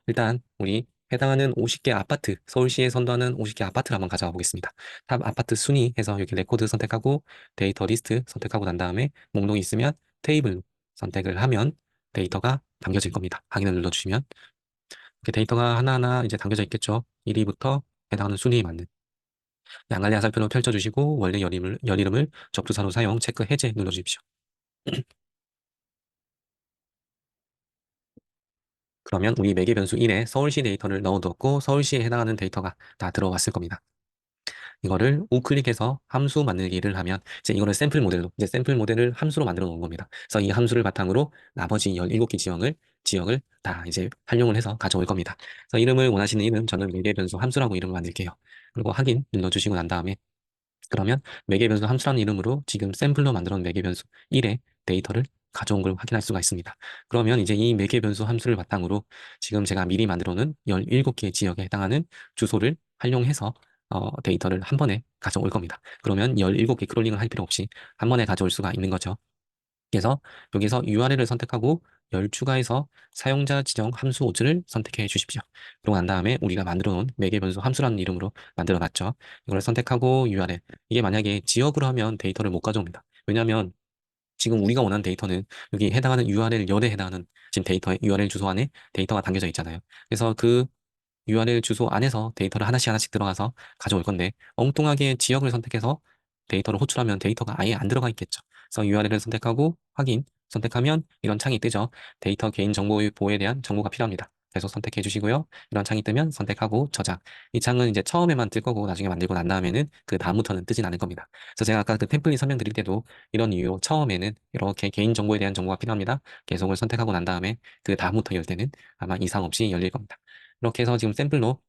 일단 우리 해당하는 50개 아파트, 서울시에 선도하는 50개 아파트를 한번 가져와 보겠습니다. 탑 아파트 순위 해서 여기 레코드 선택하고 데이터 리스트 선택하고 난 다음에 목록이 있으면 테이블 선택을 하면 데이터가 담겨질 겁니다. 확인을 눌러주시면 이렇게 데이터가 하나하나 이제 담겨져 있겠죠. 1위부터 해당하는 순위에 맞는 양갈래 화살표로 펼쳐주시고 원래 열 이름을 접두사로 사용 체크 해제 눌러주십시오. 그러면 우리 매개 변수 1에 서울시 데이터를 넣어두었고 서울시에 해당하는 데이터가 다 들어왔을 겁니다. 이거를 우클릭해서 함수 만들기를 하면 이제 이거를 샘플 모델로 이제 샘플 모델을 함수로 만들어 놓은 겁니다. 그래서 이 함수를 바탕으로 나머지 17개 지역을 다 이제 활용을 해서 가져올 겁니다. 그래서 이름을 원하시는 이름 저는 매개 변수 함수라고 이름을 만들게요. 그리고 확인 눌러주시고 난 다음에 그러면 매개 변수 함수라는 이름으로 지금 샘플로 만들어 놓은 매개 변수 1의 데이터를 가져온 걸 확인할 수가 있습니다. 그러면 이제 이 매개 변수 함수를 바탕으로 지금 제가 미리 만들어 놓은 17개 지역에 해당하는 주소를 활용해서 데이터를 한 번에 가져올 겁니다. 그러면 17개 크롤링을 할 필요 없이 한 번에 가져올 수가 있는 거죠. 그래서 여기서 URL을 선택하고 열 추가해서 사용자 지정 함수 오즈를 선택해 주십시오. 그러고 난 다음에 우리가 만들어 놓은 매개 변수 함수라는 이름으로 만들어 놨죠. 이걸 선택하고 URL. 이게 만약에 지역으로 하면 데이터를 못 가져옵니다. 왜냐하면 지금 우리가 원하는 데이터는 여기 해당하는 URL 열에 해당하는 지금 데이터의 URL 주소 안에 데이터가 담겨져 있잖아요. 그래서 그 URL 주소 안에서 데이터를 하나씩 하나씩 들어가서 가져올 건데 엉뚱하게 지역을 선택해서 데이터를 호출하면 데이터가 아예 안 들어가 있겠죠. 그래서 URL을 선택하고 확인 선택하면 이런 창이 뜨죠. 데이터 개인정보 보호에 대한 정보가 필요합니다. 계속 선택해 주시고요. 이런 창이 뜨면 선택하고 저장. 이 창은 이제 처음에만 뜰 거고 나중에 만들고 난 다음에는 그 다음부터는 뜨진 않을 겁니다. 그래서 제가 아까 그 템플릿 설명드릴 때도 이런 이유로 처음에는 이렇게 개인정보에 대한 정보가 필요합니다. 계속을 선택하고 난 다음에 그 다음부터 열 때는 아마 이상 없이 열릴 겁니다. 이렇게 해서 지금 샘플로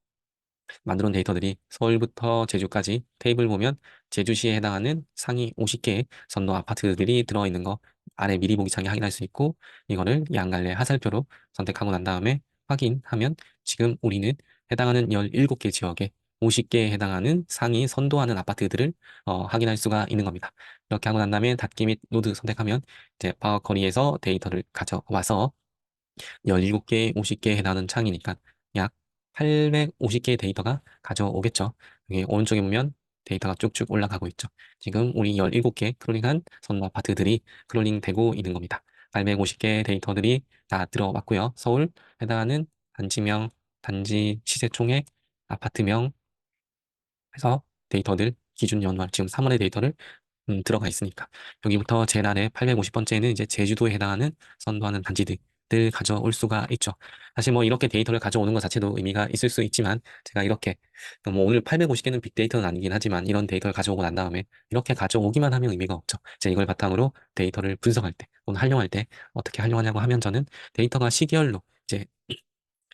만들어 놓은 데이터들이 서울부터 제주까지 테이블 보면 제주시에 해당하는 상위 50개의 선도 아파트들이 들어있는 거 아래 미리 보기 창에 확인할 수 있고 이거를 양갈래 하살표로 선택하고 난 다음에 확인하면 지금 우리는 해당하는 17개 지역에 50개에 해당하는 상위 선도하는 아파트들을 확인할 수가 있는 겁니다. 이렇게 하고 난 다음에 닫기 및 로드 선택하면 이제 파워쿼리에서 데이터를 가져와서 17개, 50개에 해당하는 창이니까 약 850개의 데이터가 가져오겠죠. 여기 오른쪽에 보면 데이터가 쭉쭉 올라가고 있죠. 지금 우리 17개 크롤링한 선 아파트들이 크롤링되고 있는 겁니다. 850개 데이터들이 다 들어왔고요. 서울 해당하는 단지명, 단지 시세총액, 아파트명 해서 데이터들 기준 연월 지금 3월의 데이터를 들어가 있으니까 여기부터 제일 아래 850번째는 이제 제주도에 해당하는 선도하는 단지들 가져올 수가 있죠. 사실 뭐 이렇게 데이터를 가져오는 것 자체도 의미가 있을 수 있지만 제가 이렇게 뭐 오늘 850개는 빅데이터는 아니긴 하지만 이런 데이터를 가져오고 난 다음에 이렇게 가져오기만 하면 의미가 없죠. 이제 이걸 바탕으로 데이터를 분석할 때 또는 활용할 때 어떻게 활용하냐고 하면 저는 데이터가 시계열로 이제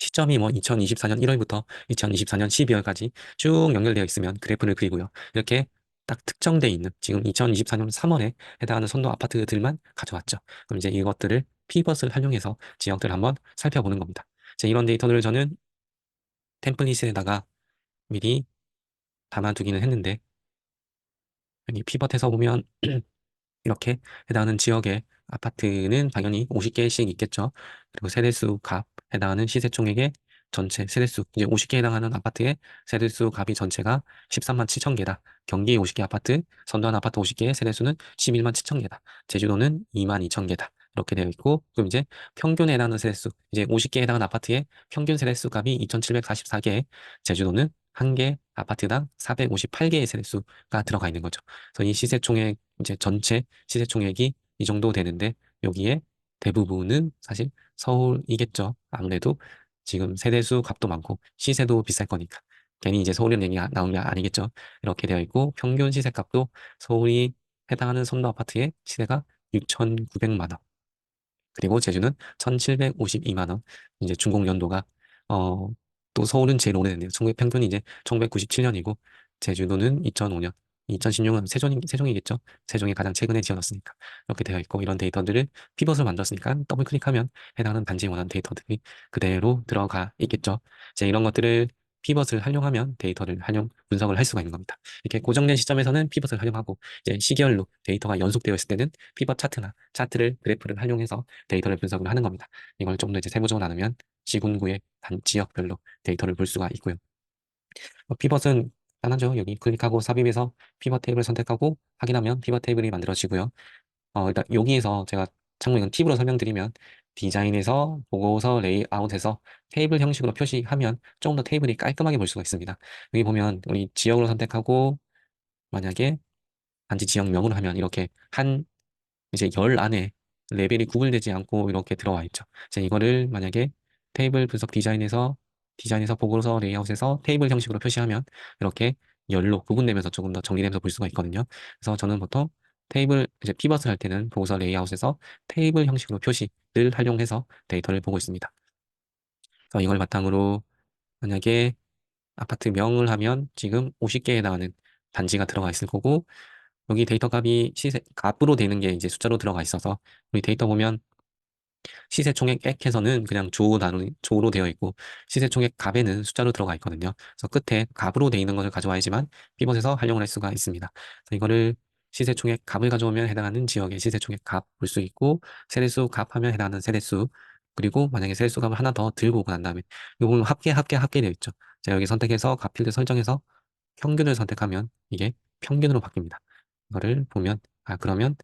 시점이 뭐 2024년 1월부터 2024년 12월까지 쭉 연결되어 있으면 그래프를 그리고요. 이렇게 딱 특정돼 있는 지금 2024년 3월에 해당하는 선도 아파트들만 가져왔죠. 그럼 이제 이것들을 피벗을 활용해서 지역들을 한번 살펴보는 겁니다. 이제 이런 데이터들을 저는 템플릿에다가 미리 담아두기는 했는데 여기 피벗해서 보면 이렇게 해당하는 지역의 아파트는 당연히 50개씩 있겠죠. 그리고 세대수 값 해당하는 시세총액의 전체 세대수 이제 50개 해당하는 아파트의 세대수 값이 전체가 13만 7천 개다. 경기 50개 아파트, 선도한 아파트 50개의 세대수는 11만 7천 개다. 제주도는 2만 2천 개다. 이렇게 되어 있고 그럼 이제 평균에 해당하는 세대수 이제 50개에 해당하는 아파트의 평균 세대수 값이 2,744개, 제주도는 한 개 아파트당 458개의 세대수가 들어가 있는 거죠. 그래서 이 시세총액 이제 전체 시세총액이 이 정도 되는데 여기에 대부분은 사실 서울이겠죠. 아무래도 지금 세대수 값도 많고 시세도 비쌀 거니까 괜히 이제 서울이라는 얘기가 나온 게 아니겠죠. 이렇게 되어 있고 평균 시세값도 서울이 해당하는 선도 아파트의 시세가 6,900만 원. 그리고 제주는 1,752만 원. 이제 준공 연도가 어, 또 서울은 제일 오래됐네요. 평균이 이제 1997년이고 제주도는 2005년, 2016년 세종이겠죠. 세종이 가장 최근에 지어졌으니까 이렇게 되어 있고 이런 데이터들을 피벗을 만들었으니까 더블 클릭하면 해당하는 단지에 원하는 데이터들이 그대로 들어가 있겠죠. 이제 이런 것들을 피벗을 활용하면 데이터를 활용 분석을 할 수가 있는 겁니다. 이렇게 고정된 시점에서는 피벗을 활용하고 이제 시계열로 데이터가 연속되어 있을 때는 피벗 차트나 차트를 그래프를 활용해서 데이터를 분석을 하는 겁니다. 이걸 좀 더 이제 세부적으로 나누면 지군구의 지역별로 데이터를 볼 수가 있고요. 피벗은 간단하죠. 여기 클릭하고 삽입해서 피벗 테이블을 선택하고 확인하면 피벗 테이블이 만들어지고요. 일단 여기에서 제가 참고 이건 팁으로 설명드리면 디자인에서 보고서 레이아웃에서 테이블 형식으로 표시하면 조금 더 테이블이 깔끔하게 볼 수가 있습니다. 여기 보면 우리 지역으로 선택하고 만약에 단지 지역명으로 하면 이렇게 한 이제 열 안에 레벨이 구분되지 않고 이렇게 들어와 있죠. 이제 이거를 만약에 테이블 분석 디자인에서 보고서 레이아웃에서 테이블 형식으로 표시하면 이렇게 열로 구분되면서 조금 더 정리되면서 볼 수가 있거든요. 그래서 저는 보통 테이블 이제 피벗을 할 때는 보고서 레이아웃에서 테이블 형식으로 표시를 활용해서 데이터를 보고 있습니다. 그래서 이걸 바탕으로 만약에 아파트 명을 하면 지금 50개에 해당하는 단지가 들어가 있을 거고 여기 데이터 값이 시세 값으로 되는 게 이제 숫자로 들어가 있어서 우리 데이터 보면 시세총액 액에서는 그냥 조로 되어 있고 시세총액 값에는 숫자로 들어가 있거든요. 그래서 끝에 값으로 되어 있는 것을 가져와야지만 피벗에서 활용을 할 수가 있습니다. 그래서 이거를 시세총액 값을 가져오면 해당하는 지역의 시세총액 값 볼 수 있고 세대수 값 하면 해당하는 세대수 그리고 만약에 세대수 값을 하나 더 들고 오고 난 다음에 이거 보면 합계 되어 있죠. 자 여기 선택해서 값 필드 설정해서 평균을 선택하면 이게 평균으로 바뀝니다. 이거를 보면 그러면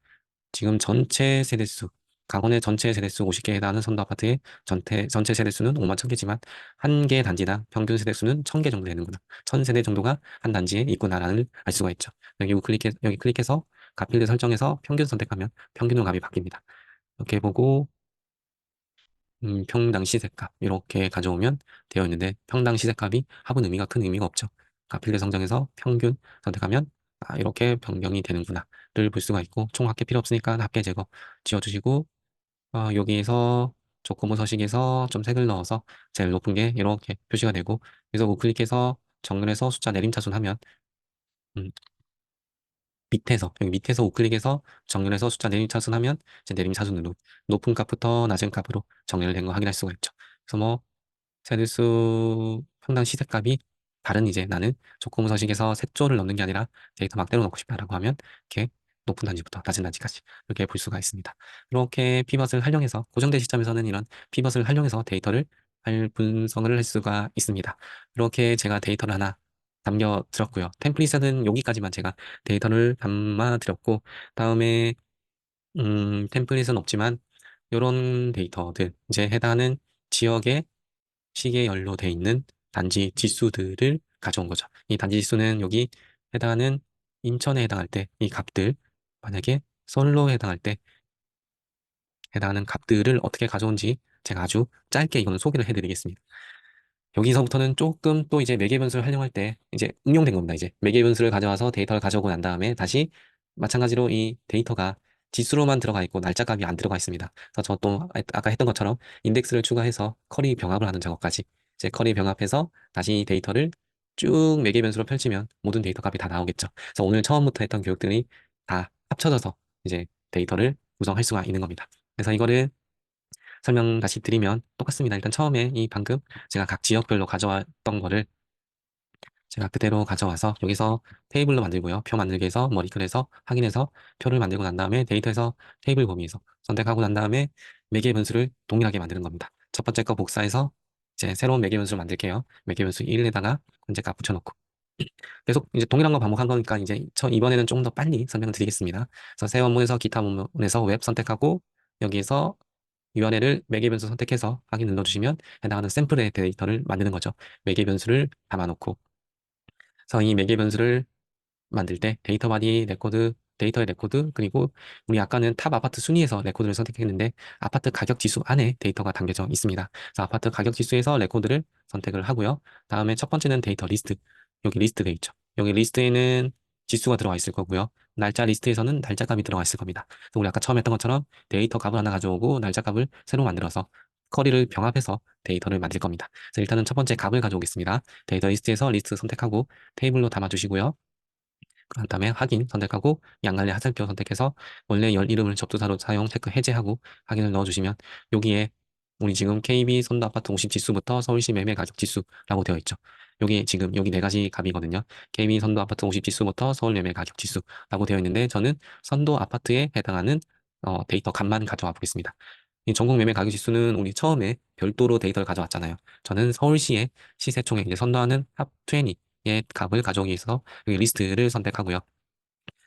지금 전체 세대수 강원의 전체 세대수 50개에 해당하는 선도 아파트의 전체 세대수는 5만 1,000개지만 한 개 단지당 평균 세대수는 1,000개 정도 되는구나. 1,000세대 정도가 한 단지에 있구나라는 알 수가 있죠. 여기 클릭해서 값필드 설정해서 평균 선택하면 평균으로 값이 바뀝니다. 이렇게 보고 평당 시세값 이렇게 가져오면 되어 있는데 평당 시세값이 합은 의미가 큰 의미가 없죠. 값필드 성정에서 평균 선택하면 이렇게 변경이 되는구나를 볼 수가 있고 총 합계 필요 없으니까 합계 제거 지워주시고 여기에서 조건부 서식에서 좀 색을 넣어서 제일 높은 게 이렇게 표시가 되고 그래서 우클릭해서 정렬해서 숫자 내림차순 하면 음, 여기 밑에서 우클릭해서 정렬해서 숫자 내림차순 하면 이제 내림차순으로 높은 값부터 낮은 값으로 정렬된 거 확인할 수가 있죠. 그래서 뭐 세대수 평당 시세값이 다른 이제 나는 조건부 서식에서 색조를 넣는 게 아니라 데이터 막대로 넣고 싶다라고 하면 이렇게 높은 단지부터 낮은 단지까지 이렇게 볼 수가 있습니다. 이렇게 피벗을 활용해서 고정된 시점에서는 이런 피벗을 활용해서 데이터를 분석을 할 수가 있습니다. 이렇게 제가 데이터를 하나 담겨드렸고요. 템플릿은 여기까지만 제가 데이터를 담아드렸고 다음에 템플릿은 없지만 이런 데이터들 이제 해당하는 지역의 시계 연로돼 있는 단지 지수들을 가져온 거죠. 이 단지 지수는 여기 해당하는 인천에 해당할 때 이 값들 만약에 서울로 해당할 때 해당하는 값들을 어떻게 가져온지 제가 아주 짧게 이거는 소개를 해드리겠습니다. 여기서부터는 조금 또 이제 매개변수를 활용할 때 이제 응용된 겁니다. 이제 매개변수를 가져와서 데이터를 가져오고 난 다음에 다시 마찬가지로 이 데이터가 지수로만 들어가 있고 날짜 값이 안 들어가 있습니다. 그래서 저 또 아까 했던 것처럼 인덱스를 추가해서 커리 병합을 하는 작업까지 이제 커리 병합해서 다시 이 데이터를 쭉 매개변수로 펼치면 모든 데이터 값이 다 나오겠죠. 그래서 오늘 처음부터 했던 교육들이 다 합쳐져서 이제 데이터를 구성할 수가 있는 겁니다. 그래서 이거를 설명 다시 드리면 똑같습니다. 일단 처음에 이 방금 제가 각 지역별로 가져왔던 거를 제가 그대로 가져와서 여기서 테이블로 만들고요. 표 만들기에서 머리글에서 확인해서 표를 만들고 난 다음에 데이터에서 테이블 범위에서 선택하고 난 다음에 매개 변수를 동일하게 만드는 겁니다. 첫 번째 거 복사해서 이제 새로운 매개 변수를 만들게요. 매개 변수 1에다가 현재값 붙여놓고 계속 이제 동일한 거 반복한 거니까 이제 저 이번에는 조금 더 빨리 설명을 드리겠습니다. 그래서 새 원문에서 기타 원문에서 웹 선택하고 여기에서 URL을 매개 변수 선택해서 확인 눌러주시면 해당하는 샘플의 데이터를 만드는 거죠. 매개 변수를 담아놓고 그래서 이 매개 변수를 만들 때 데이터 바디 레코드, 데이터의 레코드, 그리고 우리 아까는 탑 아파트 순위에서 레코드를 선택했는데 아파트 가격 지수 안에 데이터가 담겨져 있습니다. 그래서 아파트 가격 지수에서 레코드를 선택을 하고요. 다음에 첫 번째는 데이터 리스트. 여기 리스트 돼 있죠. 여기 리스트에는 지수가 들어가 있을 거고요. 날짜 리스트에서는 날짜 값이 들어가 있을 겁니다. 그래서 우리 아까 처음 했던 것처럼 데이터 값을 하나 가져오고 날짜 값을 새로 만들어서 커리를 병합해서 데이터를 만들 겁니다. 그래서 일단은 첫 번째 값을 가져오겠습니다. 데이터 리스트에서 리스트 선택하고 테이블로 담아주시고요. 그런 다음에 확인 선택하고 양갈래 하살표 선택해서 원래 열 이름을 접두사로 사용 체크 해제하고 확인을 넣어주시면 여기에 우리 지금 KB 선도 아파트 50 지수부터 서울시 매매 가격 지수라고 되어 있죠. 여기 지금 여기 네 가지 값이거든요. KB 선도 아파트 50 지수부터 서울 매매 가격 지수라고 되어 있는데 저는 선도 아파트에 해당하는 데이터 값만 가져와 보겠습니다. 이 전국 매매 가격 지수는 우리 처음에 별도로 데이터를 가져왔잖아요. 저는 서울시의 시세총액 이제 선도하는 탑 20의 값을 가져오기 위해서 여기 리스트를 선택하고요.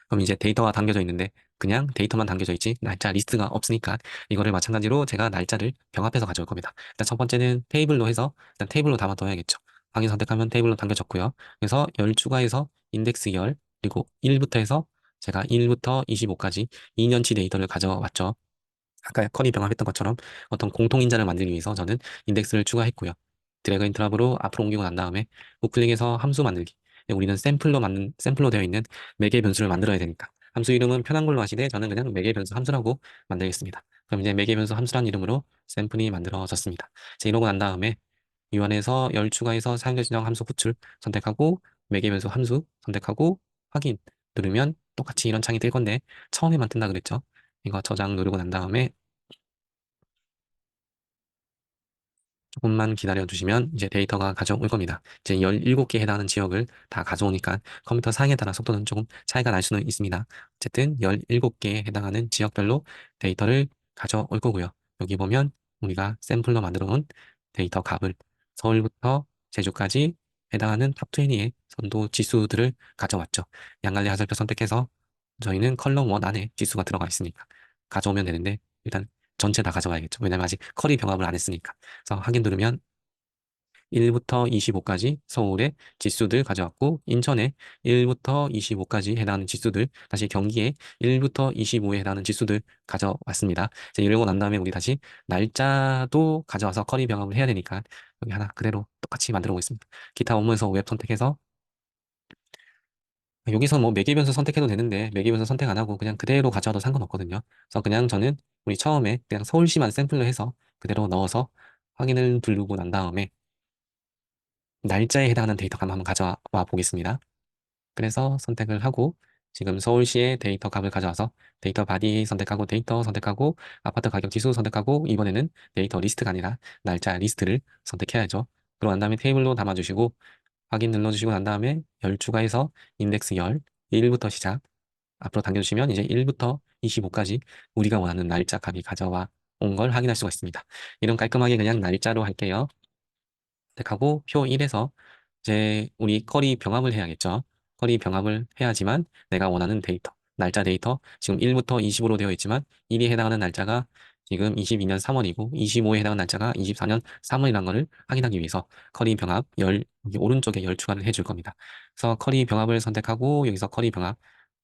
그럼 이제 데이터가 담겨져 있는데 그냥 데이터만 담겨져 있지 날짜 리스트가 없으니까 이거를 마찬가지로 제가 날짜를 병합해서 가져올 겁니다. 일단 첫 번째는 테이블로 해서 일단 테이블로 담아둬야겠죠. 확인 선택하면 테이블로 담겨졌고요. 그래서 열 추가해서 인덱스 열 그리고 1부터 해서 제가 1부터 25까지 2년치 데이터를 가져왔죠. 아까 커리 병합했던 것처럼 어떤 공통인자를 만들기 위해서 저는 인덱스를 추가했고요. 드래그 앤 드랍으로 앞으로 옮기고 난 다음에 우클릭해서 함수 만들기. 우리는 샘플로 되어 있는 매개 변수를 만들어야 되니까 함수 이름은 편한 걸로 하시되 저는 그냥 매개 변수 함수라고 만들겠습니다. 그럼 이제 매개 변수 함수란 이름으로 샘플이 만들어졌습니다. 이제 이러고 난 다음에 유언에서 열 추가해서 사용자 지정 함수 호출 선택하고 매개 변수 함수 선택하고 확인 누르면 똑같이 이런 창이 뜰 건데 처음에만 뜬다 그랬죠. 이거 저장 누르고 난 다음에 조금만 기다려 주시면 이제 데이터가 가져올 겁니다. 이제 17개에 해당하는 지역을 다 가져오니까 컴퓨터 사양에 따라 속도는 조금 차이가 날 수는 있습니다. 어쨌든 17개에 해당하는 지역별로 데이터를 가져올 거고요. 여기 보면 우리가 샘플로 만들어 놓은 데이터 값을 서울부터 제주까지 해당하는 탑20의 선도 지수들을 가져왔죠. 양갈래 하살표 선택해서 저희는 컬럼 1 안에 지수가 들어가 있으니까 가져오면 되는데 일단 전체 다 가져와야겠죠. 왜냐면 아직 커리 병합을 안 했으니까. 그래서 확인 누르면 1부터 25까지 서울의 지수들 가져왔고 인천에 1부터 25까지 해당하는 지수들 다시 경기에 1부터 25에 해당하는 지수들 가져왔습니다. 이제 이러고 난 다음에 우리 다시 날짜도 가져와서 커리 병합을 해야 되니까 여기 하나 그대로 똑같이 만들어 보겠습니다. 기타 업무에서 웹 선택해서 여기서 뭐 매개 변수 선택해도 되는데 매개 변수 선택 안 하고 그냥 그대로 가져와도 상관없거든요. 그래서 그냥 저는 우리 처음에 그냥 서울시만 샘플로 해서 그대로 넣어서 확인을 누르고 난 다음에 날짜에 해당하는 데이터 값 한번 가져와 보겠습니다. 그래서 선택을 하고 지금 서울시의 데이터 값을 가져와서 데이터 바디 선택하고 데이터 선택하고 아파트 가격 지수 선택하고 이번에는 데이터 리스트가 아니라 날짜 리스트를 선택해야죠. 그러고 난 다음에 테이블로 담아주시고 확인 눌러주시고 난 다음에 열 추가해서 인덱스 열 1부터 시작 앞으로 당겨주시면 이제 1부터 25까지 우리가 원하는 날짜 값이 가져와 온 걸 확인할 수가 있습니다. 이런 깔끔하게 그냥 날짜로 할게요. 선택하고 표 1에서 이제 우리 커리 병합을 해야겠죠. 커리 병합을 해야지만 내가 원하는 데이터, 날짜 데이터 지금 1부터 25로 되어 있지만 1이 해당하는 날짜가 지금 22년 3월이고 25에 해당하는 날짜가 24년 3월이라는 것을 확인하기 위해서 커리 병합 여기 오른쪽에 열 추가를 해줄 겁니다. 그래서 커리 병합을 선택하고 여기서 커리 병합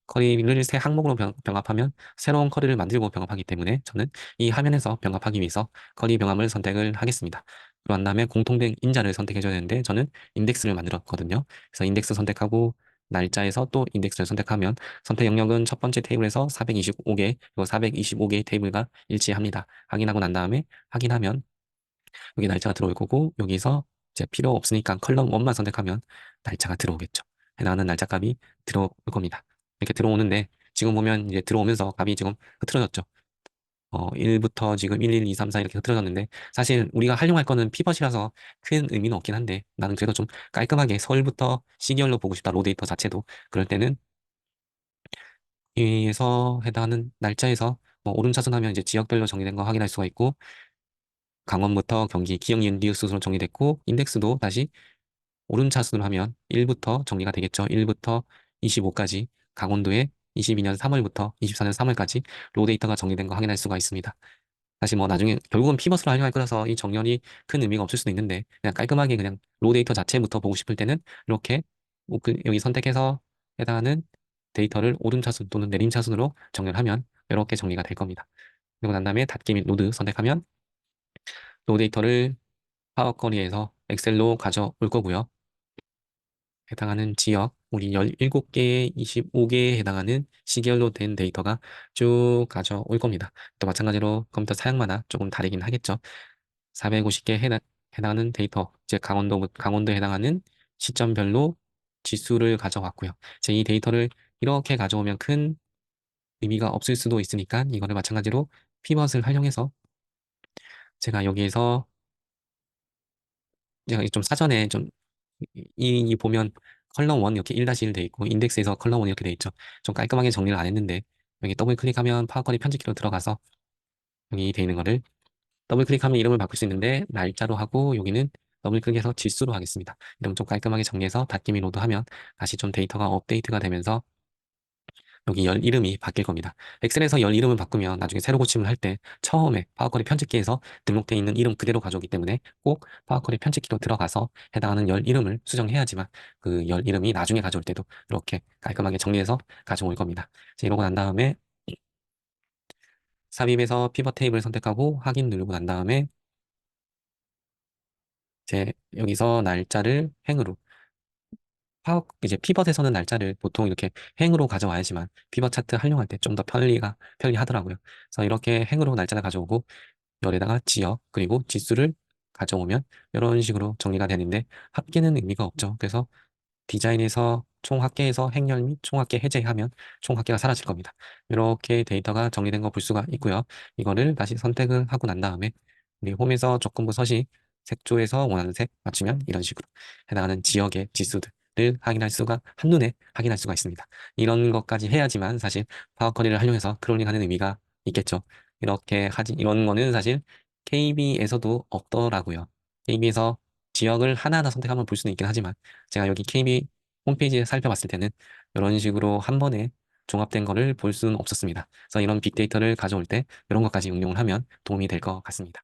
커리를 새 항목으로 병합하면 새로운 커리를 만들고 병합하기 때문에 저는 이 화면에서 병합하기 위해서 커리 병합을 선택을 하겠습니다. 그런 다음에 공통된 인자를 선택해줘야 되는데 저는 인덱스를 만들었거든요. 그래서 인덱스 선택하고 날짜에서 또 인덱스를 선택하면 선택 영역은 첫 번째 테이블에서 425개 그리고 425개의 테이블과 일치합니다. 확인하고 난 다음에 확인하면 여기 날짜가 들어올 거고 여기서 이제 필요 없으니까 컬럼 1만 선택하면 날짜가 들어오겠죠. 해당하는 날짜 값이 들어올 겁니다. 이렇게 들어오는데 지금 보면 이제 들어오면서 값이 지금 흐트러졌죠. 1부터 지금 1, 2, 3, 4 이렇게 흐트러졌는데 사실 우리가 활용할 거는 피벗이라서 큰 의미는 없긴 한데 나는 그래도 좀 깔끔하게 서울부터 시계열로 보고 싶다. 로 데이터 자체도. 그럴 때는 여기에서 해당하는 날짜에서 뭐 오름차순 하면 이제 지역별로 정리된 거 확인할 수가 있고 강원부터 경기, 기역, 니은, 리을, 순으로 정리됐고 인덱스도 다시 오름차순으로 하면 1부터 정리가 되겠죠. 1부터 25까지 강원도에 22년 3월부터 24년 3월까지 로 데이터가 정리된 거 확인할 수가 있습니다. 사실 뭐 나중에 결국은 피벗으로 활용할 거라서 이 정렬이 큰 의미가 없을 수도 있는데 그냥 깔끔하게 그냥 로 데이터 자체부터 보고 싶을 때는 이렇게 여기 선택해서 해당하는 데이터를 오름차순 또는 내림차순으로 정렬하면 이렇게 정리가 될 겁니다. 그리고 난 다음에 닫기 및 로드 선택하면 로 데이터를 파워쿼리에서 엑셀로 가져올 거고요. 해당하는 지역, 우리 17개의 25개에 해당하는 시계열로 된 데이터가 쭉 가져올 겁니다. 또 마찬가지로 컴퓨터 사양마다 조금 다르긴 하겠죠. 450개 해당하는 데이터, 즉 강원도에 해당하는 시점별로 지수를 가져왔고요. 제 이 데이터를 이렇게 가져오면 큰 의미가 없을 수도 있으니까 이거를 마찬가지로 피벗을 활용해서 제가 여기에서 제가 좀 사전에 좀 이 보면 컬럼 1 이렇게 1-1 돼 있고 인덱스에서 컬럼 1 이렇게 돼 있죠. 좀 깔끔하게 정리를 안 했는데 여기 더블 클릭하면 파워쿼리 편집키로 들어가서 여기 돼 있는 거를 더블 클릭하면 이름을 바꿀 수 있는데 날짜로 하고 여기는 더블 클릭해서 지수로 하겠습니다. 이러면 좀 깔끔하게 정리해서 닫기 및 로드하면 다시 좀 데이터가 업데이트가 되면서 여기 열 이름이 바뀔 겁니다. 엑셀에서 열 이름을 바꾸면 나중에 새로 고침을 할 때 처음에 파워쿼리 편집기에서 등록되어 있는 이름 그대로 가져오기 때문에 꼭 파워쿼리 편집기로 들어가서 해당하는 열 이름을 수정해야지만 그 열 이름이 나중에 가져올 때도 이렇게 깔끔하게 정리해서 가져올 겁니다. 이러고 난 다음에 삽입에서 피벗 테이블 선택하고 확인 누르고 난 다음에 여기서 날짜를 행으로 이제 피벗에서는 날짜를 보통 이렇게 행으로 가져와야지만 피벗 차트 활용할 때 좀 더 편리하더라고요. 그래서 이렇게 행으로 날짜를 가져오고 열에다가 지역 그리고 지수를 가져오면 이런 식으로 정리가 되는데 합계는 의미가 없죠. 그래서 디자인에서 총합계에서 행렬 및 총합계 해제하면 총합계가 사라질 겁니다. 이렇게 데이터가 정리된 거 볼 수가 있고요. 이거를 다시 선택을 하고 난 다음에 우리 홈에서 조건부 서식 색조에서 원하는 색 맞추면 이런 식으로 해당하는 지역의 지수들을 한눈에 확인할 수가 있습니다. 이런 것까지 해야지만 사실 파워쿼리를 활용해서 크롤링하는 의미가 있겠죠. 이런 거는 사실 KB에서도 없더라고요. KB에서 지역을 하나하나 선택하면 볼 수는 있긴 하지만 제가 여기 KB 홈페이지에 살펴봤을 때는 이런 식으로 한 번에 종합된 거를 볼 수는 없었습니다. 그래서 이런 빅데이터를 가져올 때 이런 것까지 응용을 하면 도움이 될 것 같습니다.